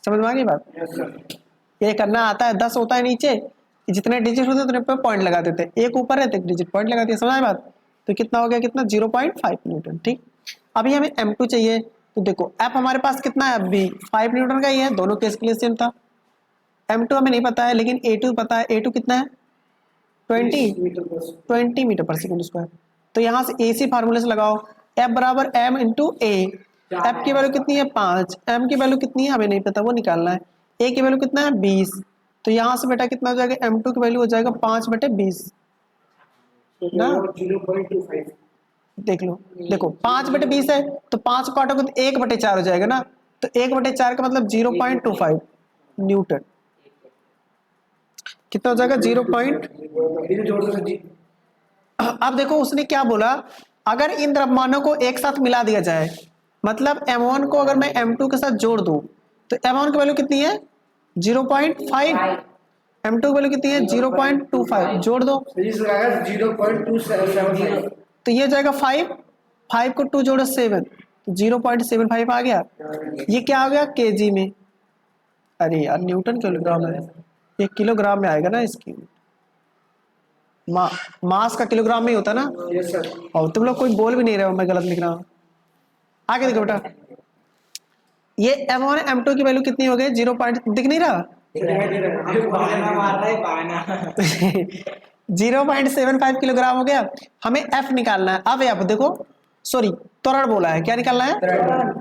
S1: समझ में आ गई बात?
S3: Yes sir.
S1: ये करना आता है, 10 होता है नीचे, जितने डिजिट होते हैं उतने पे पॉइंट लगा देते हैं, एक ऊपर है तो एक डिजिट पॉइंट लगा दिया। समझ आई बात? तो कितना हो गया? कितना? 0.5 न्यूटन। ठीक, अभी हमें m2 चाहिए, तो देखो f हमारे पास कितना है? अब भी 5 न्यूटन का ही है, दोनों केस के लिए सेम था। m2 हमें नहीं पता है, लेकिन a2 पता है। a2 कितना है? 20 मीटर पर सेकंड स्क्वायर। तो यहाँ से AC फार्मूले से लगाओ, F बराबर m इंटू ए। एफ की वैल्यू कितनी है? 5। m की वैल्यू कितनी है हमें नहीं पता, वो निकालना है। a की वैल्यू कितना है? 20। तो यहाँ से बेटा कितना हो जाएगा? m2 की वैल्यू हो जाएगा 5/20 ना।
S3: 0.25।
S1: देख लो, देखो 5/20 है, तो 5 को काटोगे तो 1/4 हो जाएगा ना। तो 1/4 का मतलब 0.25 न्यूटन। कितना हो जाएगा? 0.
S3: इधर जोड़ दो सर जी।
S1: अब देखो उसने क्या बोला, अगर इन द्रव्यमानों को एक साथ मिला दिया जाए, मतलब m1 को अगर मैं m2 के साथ जोड़ दूं, तो m1 की वैल्यू कितनी है? 0.5। m2 की वैल्यू कितनी है? 0.25। जोड़ दो
S3: सर जी लगाया 0.275।
S1: तो ये हो जाएगा 5। 5 को 2 जोड़ो 7, तो 0.75 आ गया। ये क्या आ गया? केजी में। अरे यार न्यूटन किलोग्राम है, ये किलोग्राम में आएगा ना इसकी। मास का किलोग्राम में ही होता ना।
S3: Yes sir.
S1: और तुम लोग कोई बोल भी नहीं रहे हो, मैं गलत लिख रहा हूँ। आगे देखो बेटा, ये m1 m2 की वैल्यू कितनी हो गई? 0. दिख नहीं रहा?
S2: मार रहा है बहाना।
S1: 0.75 किलोग्राम हो गया। हमें f निकालना है। अब f देखो, सॉरी त्वरण बोला है, क्या निकालना है?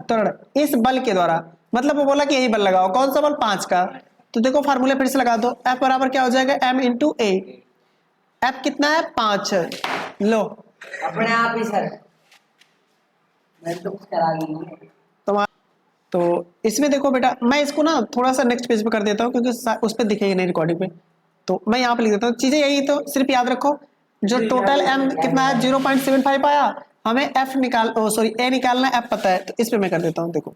S1: त्वरण। इस बल के द्वारा, मतलब वो बोला कि यही बल लगाओ। कौन सा बल? 5 का। तो देखो फार्मूले फिर से लगा दो, f बराबर क्या हो जाएगा? m इंटू ए। f कितना है? 5। लो
S2: अपने आप ही सर, मैं तो कुछ करा ली।
S1: तो इसमें देखो बेटा, मैं इसको ना थोड़ा सा नेक्स्ट पेज पे कर देता हूँ, क्योंकि उस पर दिखेगी नहीं रिकॉर्डिंग पे। तो मैं यहाँ पे लिख देता हूँ चीजें यही, तो सिर्फ याद रखो जो टोटल m कितना है? 0.75 आया। हमें f निकाल, ओ सॉरी a निकालना है, f पता है, तो इस पे मैं कर देता हूँ। देखो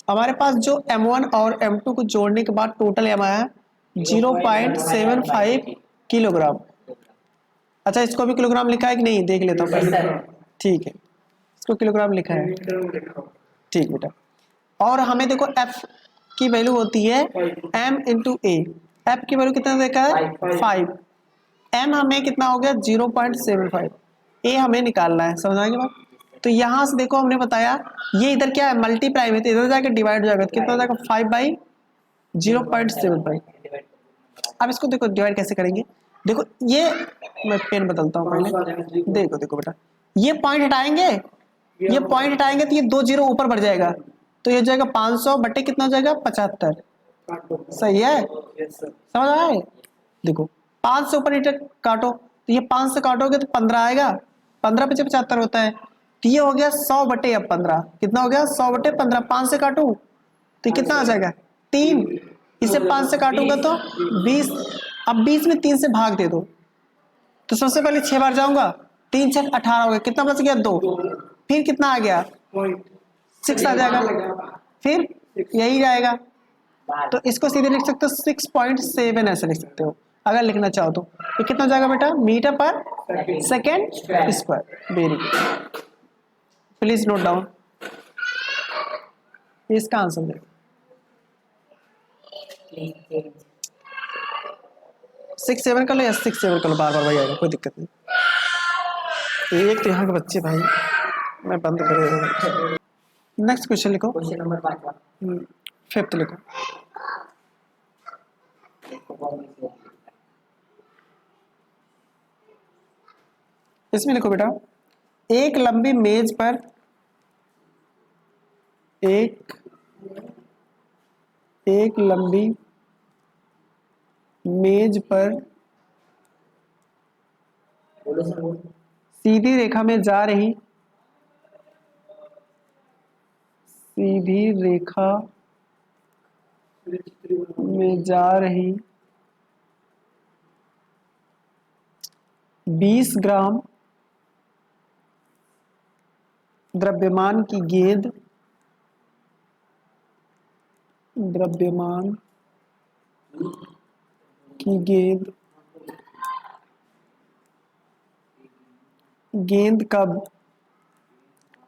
S1: हमारे पास जो m1 और m2 को जोड़ने के बाद टोटल m आया 0.75 किलोग्राम। अच्छा, इसको भी किलोग्राम लिखा है कि नहीं, देख लेता हूँ पहले। ठीक है, इसको किलोग्राम लिखा है। ठीक बेटा, और हमें देखो f की वैल्यू होती है m इंटू ए। एफ की वैल्यू कितना देखा है? 5। m हमें कितना हो गया? 0.75। a हमें निकालना है। समझ आएगी बात? तो यहाँ से देखो हमने बताया, ये इधर क्या है? मल्टीप्लाई में, तो इधर जाकर डिवाइड हो जाएगा, तो कितना हो जाएगा? 5/0.75। अब इसको देखो डिवाइड कैसे करेंगे। देखो ये, मैं पेन बदलता हूँ पहले। देखो देखो बेटा, ये पॉइंट हटाएंगे, ये पॉइंट हटाएंगे तो ये 2 जीरो ऊपर बढ़ जाएगा, तो ये हो जाएगा 500 बटे कितना हो जाएगा? 75। सही है? समझ आए? देखो 5 से ऊपर नीचे काटो, तो ये 5 से काटोगे तो 15 आएगा। 15 × 75 होता है, तो ये हो गया 100 बटे अब 15। कितना हो गया? 100 बटे 15। 5 से काटू तो कितना आ जाएगा? 3। इसे 5 से काटूंगा तो 20। अब 20 में 3 से भाग दे दो, तो सबसे पहले 6 बार जाऊंगा, 3 6 18 हो गया। कितना बच गया? 2। फिर कितना आ गया? 6 आ जाएगा, फिर यही जाएगा। तो इसको सीधे लिख सकते हो 6.7 ऐसे लिख सकते हो अगर लिखना चाहो तो। ये कितना हो जाएगा बेटा? मीटर पर second square. Very good, please note down. इसका आंसर देखो, 6 7 कर लो या 6 7 कर लो, बार बार वही आएगा, कोई दिक्कत नहीं। एक तो यहाँ के बच्चे भाई, मैं बंद कर देता। नेक्स्ट क्वेश्चन लिखो,
S2: क्वेश्चन नंबर 5
S1: 5th लिखो। इसमें लिखो बेटा, एक लंबी मेज पर एक लंबी मेज पर
S2: बोलो सर, बोलो।
S1: सीधी रेखा में जा रही, सीधी रेखा में जा रही 20 ग्राम द्रव्यमान की गेंद, गेंद गेंद कब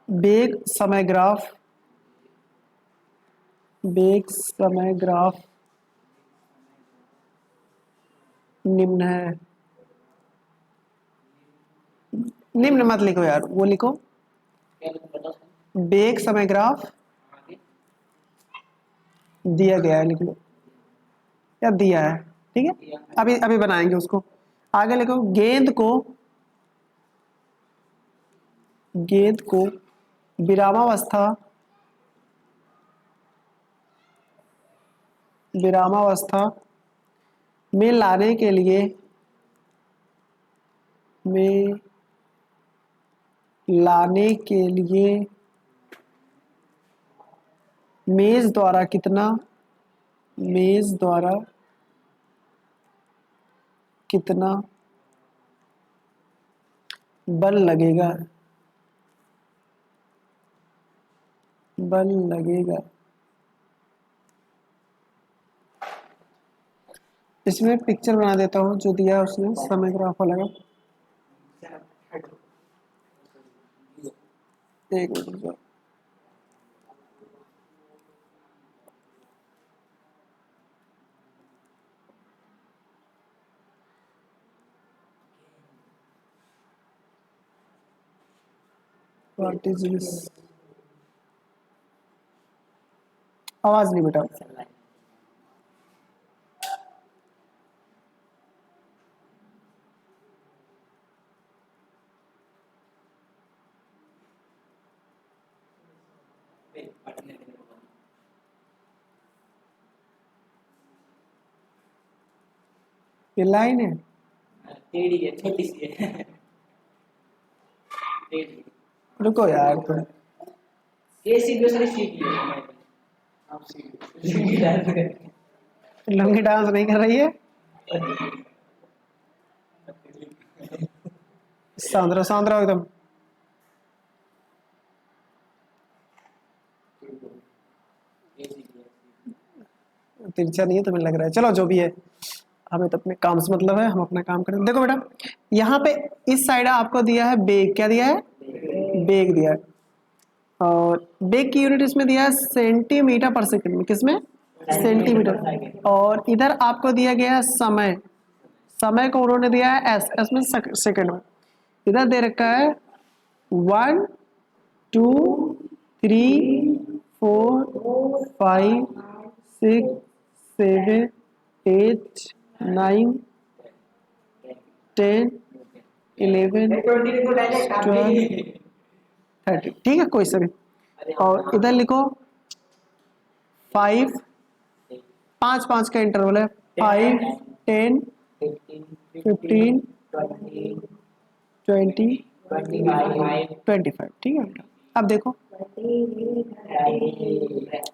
S1: वेग समय ग्राफ निम्न है। निम्न मत लिखो यार, वो लिखो वेग समय ग्राफ दिया गया है, लिख लो या दिया है। ठीक है, अभी अभी बनाएंगे उसको। आगे लिखो गेंद को विरामावस्था में लाने के लिए मेज द्वारा कितना बल लगेगा। इसमें पिक्चर बना देता हूँ जो दिया है उसने, समय ग्राफ वाला का। एक मिनट रुको। What is this? आवाज नहीं बेटा। ये लाइन है,
S2: टेढ़ी है, छोटी सी है। टेढ़ी।
S1: रुको यार तुम।
S2: कैसी दूसरी सीख ली हमारे को। आप सीख ली।
S1: लंगी डांस नहीं कर रही है। शांत रहो एकदम। तिरछा नहीं है तुम्हें लग रहा है, चलो जो भी है, हमें तो अपने काम से मतलब है, हम अपना काम करें। देखो बेटा, यहाँ पे इस साइड आपको दिया है बेग। क्या दिया है? बेग दिया है। और बेग की यूनिट इसमें दिया है सेंटीमीटर पर सेकंड में। किसमें? सेंटीमीटर। और इधर आपको दिया गया है समय को उन्होंने दिया है एस में सेकंड में। इधर दे रखा है 1 2 3 4 5 6 7 8 9 10 11 12 30। ठीक है, कोई सा भी। और इधर लिखो 5 5 का इंटरवल है। 5 10 15 20 25। ठीक है बेटा, अब देखो।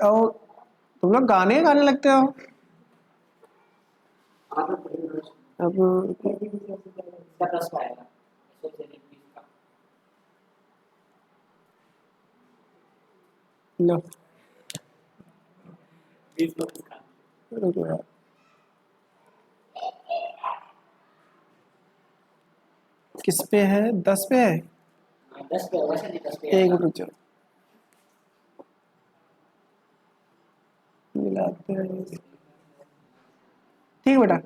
S1: और तुम लोग गाने गाने लगते हो। अब लो रुको यार। किस पे है? 10 पे है।
S2: 10 पे वैसे नहीं, 10 पे
S1: एक रुक जाओ, मिलाते हैं। ठीक है बेटा,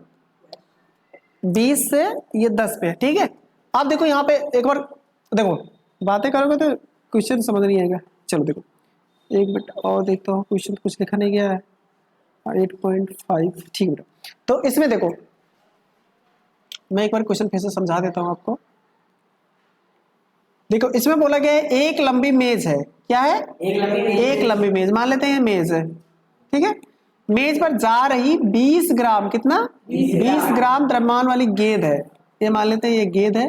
S1: 20 से ये 10 पे है। ठीक है, अब देखो यहाँ पे एक बार देखो, बातें करोगे तो क्वेश्चन समझ नहीं आएगा। चलो देखो एक मिनट और देखता हूँ, क्वेश्चन कुछ लिखा नहीं गया है। 8.5। ठीक है बेटा, तो इसमें देखो मैं एक बार क्वेश्चन फिर से समझा देता हूँ आपको। देखो इसमें बोला गया है एक लंबी मेज है। क्या है? एक लंबी मेज मान लेते हैं, मेज है। ठीक है, मेज पर जा रही 20 ग्राम, कितना? 20 ग्राम द्रव्यमान वाली गेंद है। ये मान लेते हैं ये गेंद है।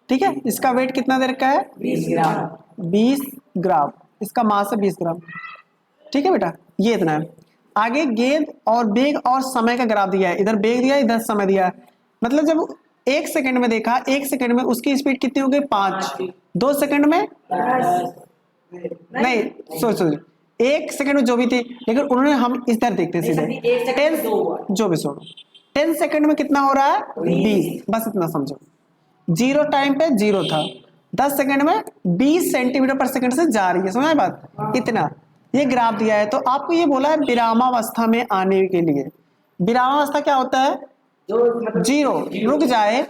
S1: ठीक है, इसका वेट कितना दे रखा है?
S2: 20 ग्राम।
S1: 20 ग्राम, इसका मास है 20 ग्राम। ठीक है बेटा, ये इतना है। आगे गेंद और बेग और समय का ग्राफ दिया है। इधर बेग दिया है, इधर समय दिया है। मतलब जब 1 सेकंड में देखा, 1 सेकंड में उसकी स्पीड कितनी हो गई? 5। 2 सेकंड में
S2: 10।
S1: नहीं, सोच 1 सेकंड में जो भी थी, लेकिन उन्होंने हम इस तरह देखते हैं सीधे
S2: 1 सेकंड में 2 हुआ।
S1: जो भी सुनो, 10 सेकंड में कितना हो रहा है 20, बस इतना समझो। 0 टाइम पे 0 था, 10 सेकंड में 20 सेंटीमीटर पर सेकंड से जा रही है, समझ बात, इतना ये ग्राफ दिया है। तो आपको ये बोला है विरामावस्था में आने के लिए। विरामावस्था क्या होता है,
S2: जो मतलब
S1: 0 रुक जाए,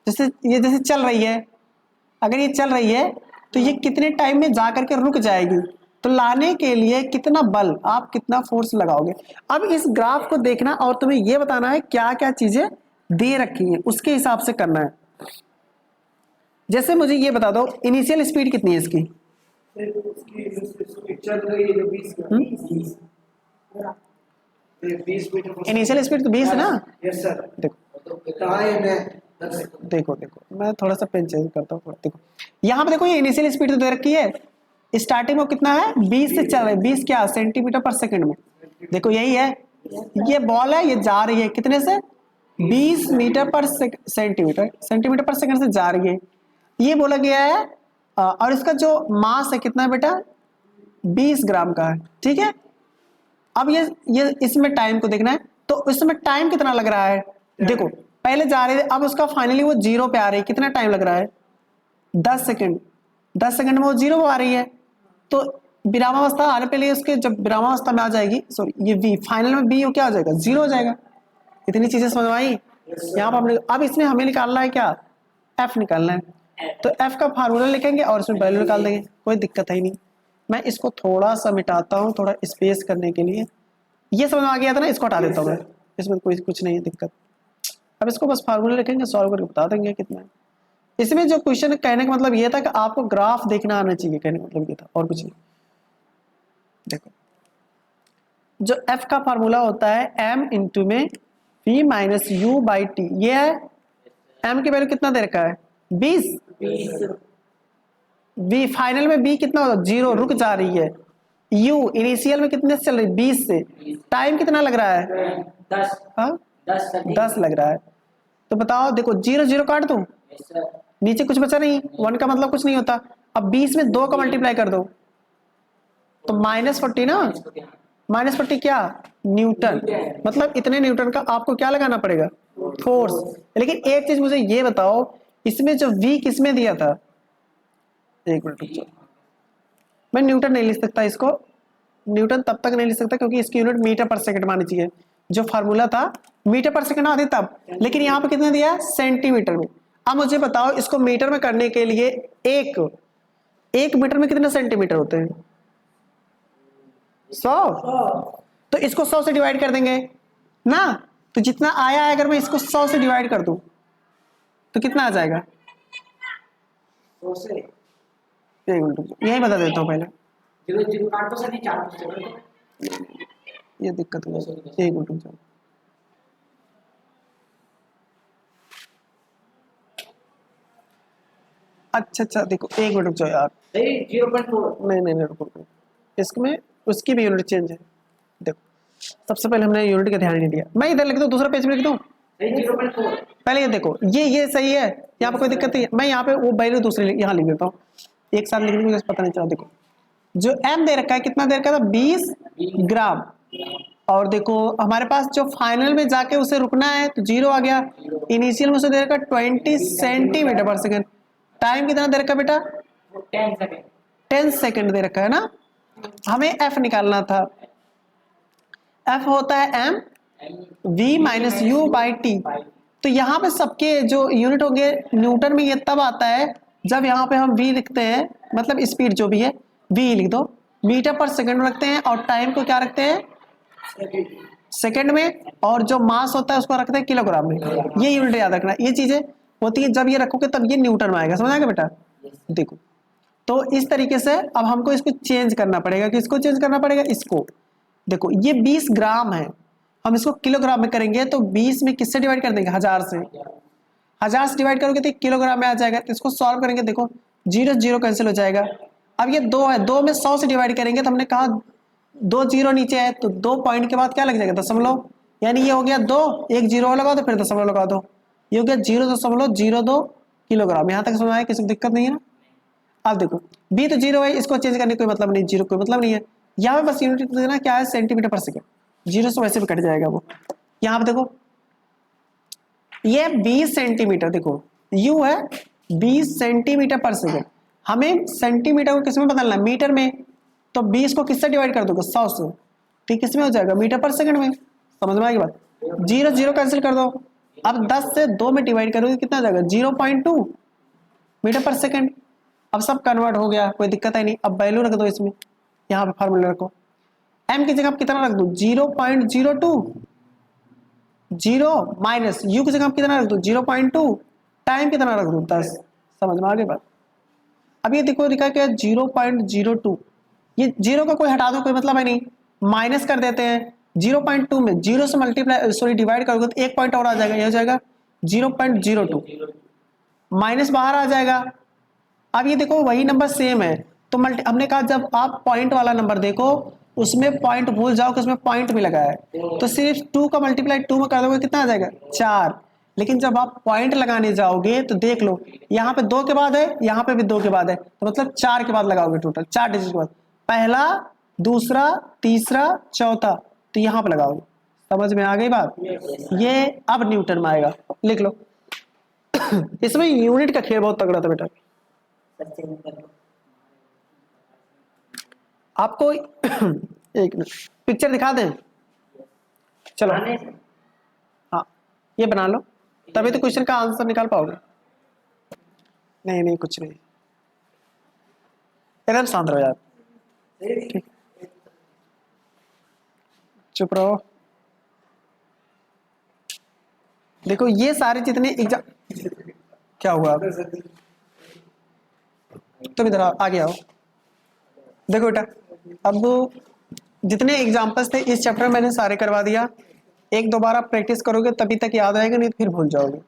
S1: जैसे ये जैसे चल रही है, अगर ये चल रही है तो ये कितने टाइम में जा करके रुक जाएगी, तो लाने के लिए कितना बल, आप कितना फोर्स लगाओगे। अब इस ग्राफ को देखना और तुम्हें ये बताना है क्या क्या चीजें दे रखी हैं, उसके हिसाब से करना है। जैसे मुझे ये बता दो इनिशियल स्पीड कितनी है इसकी,
S3: चल रही है जो 20 मीटर।
S1: इनिशियल स्पीड तो 20 है ना।
S3: Yes sir.
S1: देखो
S3: कहाँ है मैं 10
S1: देखो मैं थोड़ा सा पेन चेंज करता हूँ। देखो यहाँ पे देखो ये इनिशियल स्पीड तो दे रखी है, स्टार्टिंग में कितना है 20 से चल रहा है, 20 क्या सेंटीमीटर पर सेकंड में। देखो यही है, ये बॉल है, ये जा रही है कितने से 20 मीटर पर सेंटीमीटर पर सेकंड से जा रही है, ये बोला गया है। और इसका जो मास है कितना है बेटा 20 ग्राम का है, ठीक है। अब ये इसमें टाइम को देखना है, तो इसमें टाइम कितना लग रहा है, देखो पहले जा रहे थे, अब उसका फाइनली वो 0 पे आ रही है, कितना टाइम लग रहा है 10 सेकंड, 10 सेकंड में वो 0 पे आ रही है। तो विरामावस्था आने पे लिए उसके जब विरामावस्था में आ जाएगी, सॉरी ये v फाइनल में b क्या हो जाएगा 0 हो जाएगा। इतनी चीजें समझ में आई यहाँ पर हमने। अब इसमें हमें निकालना है क्या, f निकालना है, तो f का फार्मूला लिखेंगे और इसमें वैल्यू निकाल देंगे, कोई दिक्कत है ही नहीं। मैं इसको थोड़ा सा मिटाता हूँ थोड़ा स्पेस करने के लिए, ये समझ में आ गया था ना, इसको हटा देता हूँ मैं, इसमें कोई कुछ नहीं है दिक्कत। अब इसको बस फार्मूला लिखेंगे, सॉल्व करके बता देंगे कितना है। इसमें जो क्वेश्चन कहने का मतलब ये था कि आपको ग्राफ देखना आना चाहिए, कहने का मतलब ये था और कुछ नहीं। देखो जो f का फार्मूला होता है m इंटू में v minus you by T, ये है m की वैल्यू कितना दे रखा है 20, v फाइनल में b कितना होगा 0 रुक जा रही है, u इनिशियल में कितने से चल रही है 20 से, टाइम कितना लग रहा है
S2: 10
S1: हाँ 10 लग रहा है। तो बताओ देखो 0 0 काट दूं, नीचे कुछ बचा नहीं, 1 का मतलब कुछ नहीं होता। अब 20 में 2 का मल्टीप्लाई कर दो तो -40 ना, -40 क्या न्यूटन, मतलब इतने न्यूटन का आपको क्या लगाना पड़ेगा फोर्स। लेकिन एक चीज मुझे ये बताओ, इसमें जो v किसमें दिया था, एक मिनट रुक जाओ, मैं न्यूटन नहीं लिख सकता इसको, न्यूटन तब तक नहीं लिख सकता क्योंकि इसकी यूनिट मीटर पर सेकंड मानी चाहिए। जो फार्मूला था मीटर पर सेकंड आती तब, लेकिन यहाँ पे कितने दिया सेंटीमीटर में। अब मुझे बताओ इसको मीटर में करने के लिए एक मीटर में कितने सेंटीमीटर होते हैं 100, तो इसको 100 से डिवाइड कर देंगे ना, तो जितना आया है अगर मैं इसको 100 से डिवाइड कर दूं तो कितना आ जाएगा, एक मिनट यही बता देता हूँ पहले,
S2: 0 काट दो सर, नहीं 4
S1: ये दिक्कत हो गई, एक मिनट रुक। अच्छा देखो एक मिनट रुक जाओ यार,
S2: 0.4
S1: नहीं रुको, इसमें उसकी भी यूनिट चेंज है। देखो सबसे पहले हमने यूनिट का ध्यान नहीं दिया, मैं इधर लिख दूं दूसरा पेज में लिख दूं
S2: 0.4,
S1: पहले ये देखो ये सही है, यहाँ पे कोई दिक्कत नहीं है, मैं यहाँ पे वो वैल्यू दूसरी यहाँ लिख देता हूँ, एक साथ लिख दूंगा पता नहीं चला। देखो जो m दे रखा है कितना दे रखा था 20 ग्राम, और देखो हमारे पास जो फाइनल में जाके उसे रुकना है तो 0 आ गया, इनिशियल में उसे दे रखा 20 सेंटीमीटर पर सेकंड, टाइम कितना दे रखा बेटा
S2: 10 सेकंड,
S1: 10 सेकंड दे रखा है ना। हमें f निकालना था, f होता है m v minus you by T. तो यहाँ पे सबके जो यूनिट होंगे न्यूटन में, ये तब आता है जब यहाँ पे हम v लिखते हैं, मतलब स्पीड जो भी है v लिख दो, मीटर पर सेकंड रखते हैं और टाइम को क्या रखते हैं सेकंड में, और जो मास होता है उसको रखते हैं किलोग्राम में। ये यूनिट याद रखना, ये चीजें होती है, जब ये रखोगे तब ये न्यूटन में आएगा, समझ आएगा बेटा। देखो तो इस तरीके से अब हमको इसको चेंज करना पड़ेगा, किसको चेंज करना पड़ेगा इसको। देखो ये 20 ग्राम है, हम इसको किलोग्राम में करेंगे तो 20 में किससे डिवाइड कर देंगे 1000 से, 1000 से डिवाइड करोगे तो किलोग्राम में आ जाएगा। तो इसको सॉल्व करेंगे, देखो 0 0 कैंसिल हो जाएगा। अब ये 2 है, 2 में 100 से डिवाइड करेंगे तो हमने कहा 2 0 नीचे है तो 2 पॉइंट के बाद क्या लग जाएगा दशमलव, यानी ये हो गया 2, एक 0 लगा दो फिर दशमलव लगा दो, ये हो गया 0.02 किलोग्राम। यहाँ तक समझ आया, किसी को दिक्कत नहीं है ना। अब देखो b तो 0 है, इसको चेंज करने का कोई मतलब नहीं, 0 कोई मतलब नहीं है, यहाँ पे बस यूनिट देना क्या है सेंटीमीटर पर सेकंड, 0 से वैसे भी कट जाएगा वो। यहाँ पे देखो ये 20 सेंटीमीटर, देखो यू है 20 सेंटीमीटर पर सेकेंड, हमें सेंटीमीटर को किस में बदलना है, मीटर में, तो 20 को किससे डिवाइड कर दोगे, 100 से, तो किस में हो जाएगा, मीटर पर सेकंड में। समझ में आएगी बात, 0 0 कैंसिल कर दो, अब 10 से 2 में डिवाइड करोगे कितना आ जाएगा, 0.2 मीटर पर सेकंड। अब सब कन्वर्ट हो गया, कोई दिक्कत है नहीं। अब वैल्यू रख दो इसमें, यहाँ पे फार्मूला रखो, m की जगह आप कितना रख दो, 0.02, 0 माइनस u की जगह आप कितना रख दो, 0.2, टाइम कितना रख दो, 10। समझ में आ गई बात। अब ये देखो लिखा क्या, 0.02, ये जीरो का कोई हटा दो, कोई मतलब है नहीं, माइनस कर देते हैं 0.2 में, 0 से मल्टीप्लाई सॉरी डिवाइड करोगे तो एक पॉइंट और आ जाएगा, ये हो जाएगा 0.02, माइनस बाहर आ जाएगा। अब ये देखो वही नंबर सेम है, तो हमने कहा जब आप पॉइंट वाला नंबर देखो उसमें पॉइंट भूल जाओ कि उसमें पॉइंट भी लगा है, तो सिर्फ 2 का मल्टीप्लाई 2 में कर दोगे कितना आ जाएगा, 4। लेकिन जब आप पॉइंट लगाने जाओगे तो देख लो यहाँ पे 2 के बाद है, यहाँ पे भी 2 के बाद है, तो मतलब 4 के बाद लगाओगे, टोटल 4 डिजिट के बाद, पहला दूसरा तीसरा चौथा, तो यहाँ पे लगाओगे। समझ में आ गई बात, ये अब न्यूटन में आएगा, लिख लो। इसमें यूनिट का खेल बहुत तगड़ा था बेटा। आपको एक पिक्चर दिखा दें, चलो हाँ ये बना लो, तभी तो क्वेश्चन का आंसर निकाल पाओगे। नहीं नहीं कुछ नहीं, एकदम शांत रहो यार, ठीक, चुप रहो। देखो ये सारे जितने एग्जाम, क्या हुआ, तुम इधर आगे आओ। देखो बेटा अब जितने एग्जाम्पल्स थे इस चैप्टर में मैंने सारे करवा दिया, एक दोबारा प्रैक्टिस करोगे तभी तक याद आएगा, नहीं तो फिर भूल जाओगे।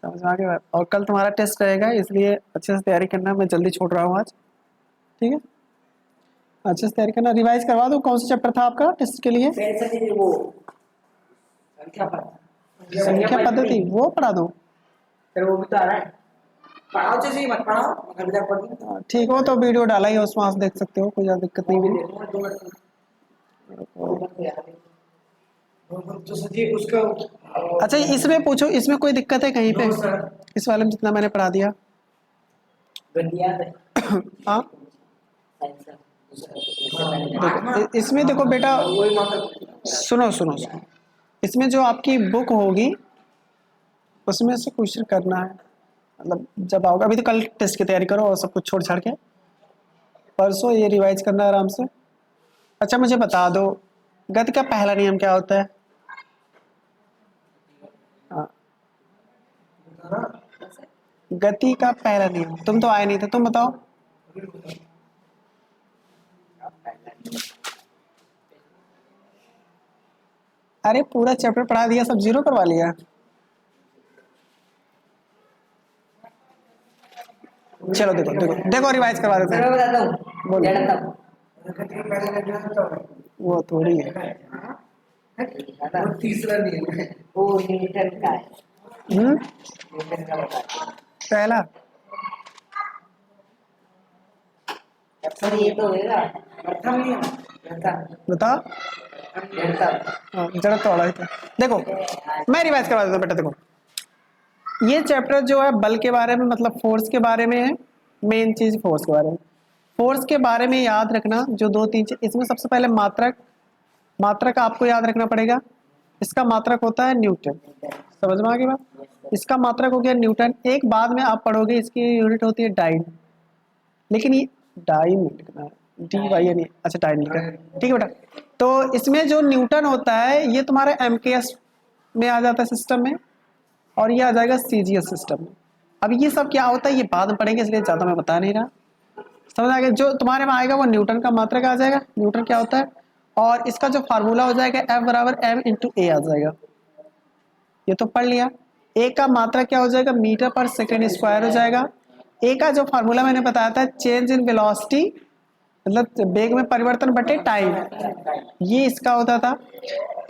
S1: समझ में आ गया। और कल तुम्हारा टेस्ट रहेगा, इसलिए अच्छे से तैयारी करना, मैं जल्दी छोड़ रहा हूँ आज, ठीक है, अच्छे से तैयारी करना। रिवाइज करवा दो, कौन सा चैप्टर था आपका टेस्ट के लिए, संख्या पद्धति, वो पढ़ा दो,
S2: फिर वो भी तो आ रहा है, पढ़ाओ जैसे मत पढ़ाओ, घर जा पढ़ लो।
S1: ठीक हो तो वीडियो डाला ही है उसमें, आप देख सकते हो, कोई ज़्यादा दिक्कत नहीं हुई।
S3: तो सजी उसका
S1: अच्छा इसमें पूछो, इसमें कोई दिक्कत है कहीं पे, इस वाले में जितना मैंने पढ़ा दिया। हाँ इसमें देखो बेटा, सुनो सुनो सुनो, इसमें जो आपकी बुक होगी उसमें से क्वेश्चन करना है, मतलब जब आओगे, अभी तो कल टेस्ट की तैयारी करो और सब कुछ छोड़ छाड़ के परसों ये रिवाइज करना है आराम से। अच्छा मुझे बता दो गति का पहला नियम क्या होता है, हाँ गति का पहला नियम, तुम तो आए नहीं थे, तुम बताओ। अरे पूरा चैप्टर पढ़ा दिया, सब जीरो करवा लिया। चलो देखो देखो देखो रिवाइज करवा देते हैं, बोलो। वो थोड़ी है,
S3: तीसरा नियम है,
S2: वो न्यूटन का है, न्यूटन का बता
S1: पहला
S2: सर, ये तो होगा प्रथम नियम,
S1: बताओ। जड़त्व वाला है। देखो मैं रिवाइज करवा देता हूँ बेटा, देखो ये चैप्टर जो है बल के बारे में, मतलब फोर्स के बारे में है, मेन चीज फोर्स के बारे में। फोर्स के बारे में याद रखना जो 2-3 चीज, इसमें सबसे पहले मात्रक, मात्रक आपको याद रखना पड़ेगा, इसका मात्रक होता है न्यूटन। समझ में आ गई बात, इसका मात्रक हो गया न्यूटन। एक बाद में आप पढ़ोगे इसकी यूनिट होती है डाइन, लेकिन ये डाइन लिखना है, डी वाई नहीं, अच्छा डाइन लिखा है, ठीक है बेटा। तो इसमें जो न्यूटन होता है ये तुम्हारे MKS में आ जाता है सिस्टम में, और ये आ जाएगा CGS सिस्टम में। अब ये सब क्या होता है ये बाद में पढ़ेंगे, इसलिए ज़्यादा मैं बता नहीं रहा। समझ आ गया, जो तुम्हारे में आएगा वो न्यूटन का मात्रक आ जाएगा, न्यूटन क्या होता है, और इसका जो फार्मूला हो जाएगा F बराबर m इंटू ए आ जाएगा, ये तो पढ़ लिया। ए का मात्रक क्या हो जाएगा, मीटर पर सेकेंड स्क्वायर हो जाएगा। ए का जो फार्मूला मैंने बताया था, चेंज इन वेलोसिटी, मतलब वेग में परिवर्तन बटे टाइम, ये इसका होता था।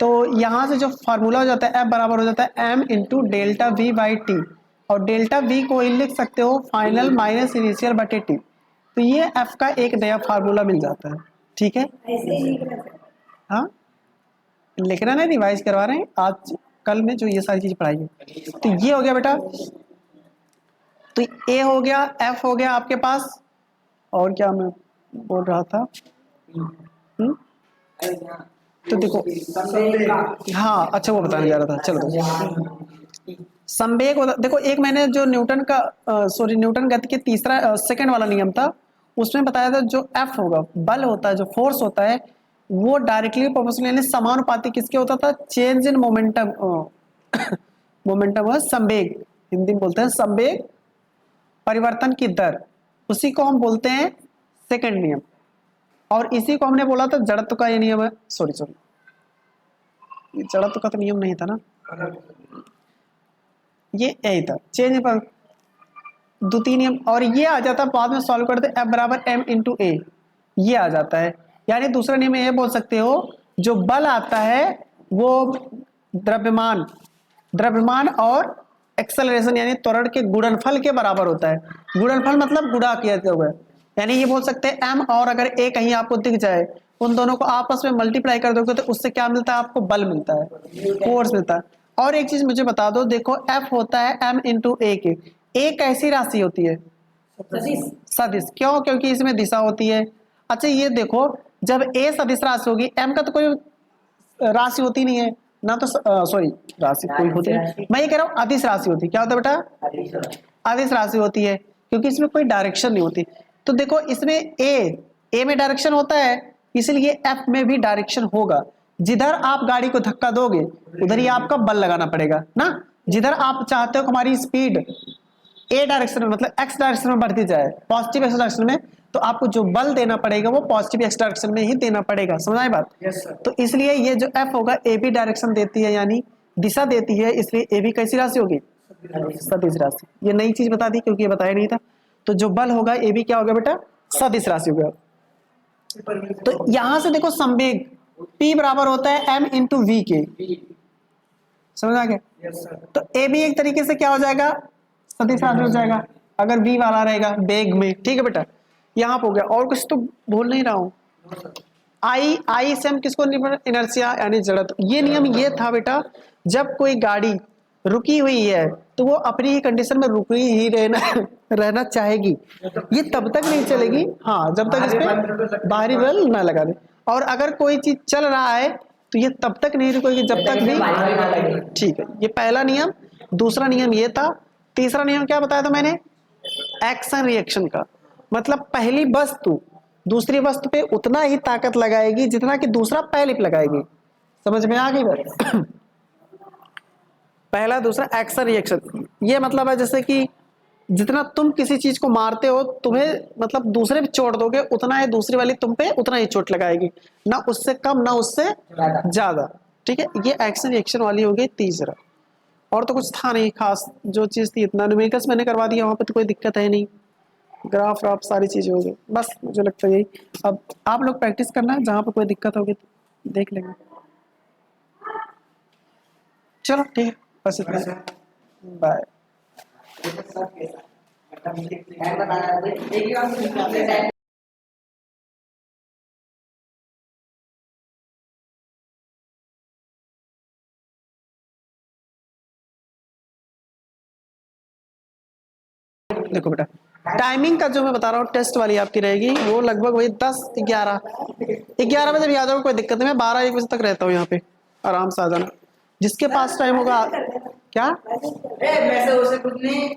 S1: तो यहाँ से जो फार्मूला हो जाता है F बराबर हो जाता है m into delta we by T, और डेल्टा वी को ही लिख सकते हो फाइनल माइनस इनिशियल बटे टी। तो ये F का एक नया फार्मूला मिल जाता है, ठीक है। हाँ लिखना नहीं, रिवाइज करवा रहे हैं, आज कल में जो ये सारी चीज़ पढ़ाई है। तो ये हो गया बेटा, तो ए हो गया, एफ हो गया आपके पास, और क्या मैं बोल रहा था, तो देखो हाँ अच्छा वो बताने जा रहा था, चलो संवेग देखो, एक मैंने जो न्यूटन का न्यूटन गति के तीसरा सेकंड वाला नियम था उसमें बताया था, जो एफ होगा बल होता है, जो फोर्स होता है वो डायरेक्टली प्रोपोर्शनल यानी समानुपाती किसके होता था, चेंज इन मोमेंटम, मोमेंटम संवेग, हिंदी में बोलते हैं संवेग परिवर्तन की दर, उसी को हम बोलते हैं सेकंड नियम। और इसी को हमने बोला था जड़त्व का ये नियम है, सॉरी जड़त्व का तो नियम नहीं था ना, ये यही था चेंज पर द्वितीय नियम। और ये आ जाता बाद में सॉल्व करते F बराबर m इंटू ए, ये आ जाता है। यानी दूसरा नियम ये बोल सकते हो, जो बल आता है वो द्रव्यमान और एक्सेलरेशन यानी त्वरण के गुणनफल के बराबर होता है। गुणनफल मतलब गुणा किया हुआ, यानी ये बोल सकते हैं m और अगर a कहीं आपको दिख जाए, उन दोनों को आपस में मल्टीप्लाई कर दोगे तो उससे क्या मिलता है, आपको बल मिलता है, फोर्स मिलता है। और एक चीज मुझे बता दो, देखो F होता है m इंटू ए के, ए कैसी राशि होती है, सदिश, क्यों, क्योंकि इसमें दिशा होती है। अच्छा ये देखो, जब ए सदिश राशि होगी, m का तो कोई राशि होती नहीं है ना, तो सॉरी राशि कोई होती है, मैं ये कह रहा हूँ अदिश राशि होती है। क्या होता है बेटा, अदिश राशि होती है, क्योंकि इसमें कोई डायरेक्शन नहीं होती। तो देखो इसमें ए में डायरेक्शन होता है, इसलिए एफ में भी डायरेक्शन होगा। जिधर आप गाड़ी को धक्का दोगे उधर ही आपका बल लगाना पड़ेगा ना। जिधर आप चाहते हो कि हमारी स्पीड ए डायरेक्शन में मतलब एक्स डायरेक्शन में बढ़ती जाए, पॉजिटिव एक्स डायरेक्शन में, तो आपको जो बल देना पड़ेगा वो पॉजिटिव एक्स डायरेक्शन में ही देना पड़ेगा। समझ आई बात?
S3: Yes sir.
S1: तो इसलिए ये जो एफ होगा ए बी डायरेक्शन देती है यानी दिशा देती है, इसलिए ए बी कैसी राशि होगी, सदिश राशि। ये नई चीज बता दी क्योंकि ये बताया नहीं था। तो जो बल होगा ए बी क्या होगा बेटा, सदिश राशि होगा। तो यहां से देखो संवेग P बराबर होता है m इंटू वी के, समझ आ गया?
S3: Yes sir.
S1: तो ए भी एक तरीके से क्या हो जाएगा, सदिश राशि हो जाएगा अगर v वाला रहेगा वेग में। ठीक है बेटा, यहाँ पे हो गया। और कुछ तो भूल नहीं रहा हूँ। आई से हम किसको, इनर्शिया यानी जड़त्व। ये नियम ये था बेटा, जब कोई गाड़ी रुकी हुई है तो वो अपनी ही कंडीशन में रुकी ही रहना चाहेगी, ये तब तक नहीं चलेगी हाँ जब तक इस पे बाहरी बल ना लगा दे। और अगर कोई चीज चल रहा है तो ये तब तक नहीं रुकेगी जब तक भी, ठीक है। ये पहला नियम। दूसरा नियम ये था। तीसरा नियम क्या बताया था मैंने, एक्शन रिएक्शन का, मतलब पहली वस्तु दूसरी वस्तु पे उतना ही ताकत लगाएगी जितना कि दूसरा पहले पे लगाएगी। समझ में आ गई बात? पहला दूसरा एक्शन रिएक्शन, ये मतलब है जैसे कि जितना तुम किसी चीज को मारते हो, तुम्हें मतलब दूसरे पे चोट दोगे उतना ही दूसरी वाली तुम पे उतना ही चोट लगाएगी, ना उससे कम ना उससे ज्यादा। ठीक है, ये एक्शन रिएक्शन वाली हो गई तीसरा। और तो कुछ था नहीं खास, जो चीज थी इतना न्यूमेरिकल्स मैंने करवा दिया, वहां पे तो कोई दिक्कत है नहीं, ग्राफ व्राफ सारी चीजें हो गई बस, मुझे लगता है यही। अब आप लोग प्रैक्टिस करना, जहां पे कोई दिक्कत होगी तो देख लेंगे। चलो ठीक है, बस इतना, बाय। देखो बेटा, टाइमिंग का जो मैं बता रहा हूँ टेस्ट वाली आपकी रहेगी, वो लगभग वही 10-11 बजे भी आ जाओ, कोई दिक्कत नहीं। मैं 12-1 बजे तक रहता हूँ यहाँ पे, आराम से आ जाना। जिसके पास टाइम होगा क्या,
S2: वैसे उसे कुछ नहीं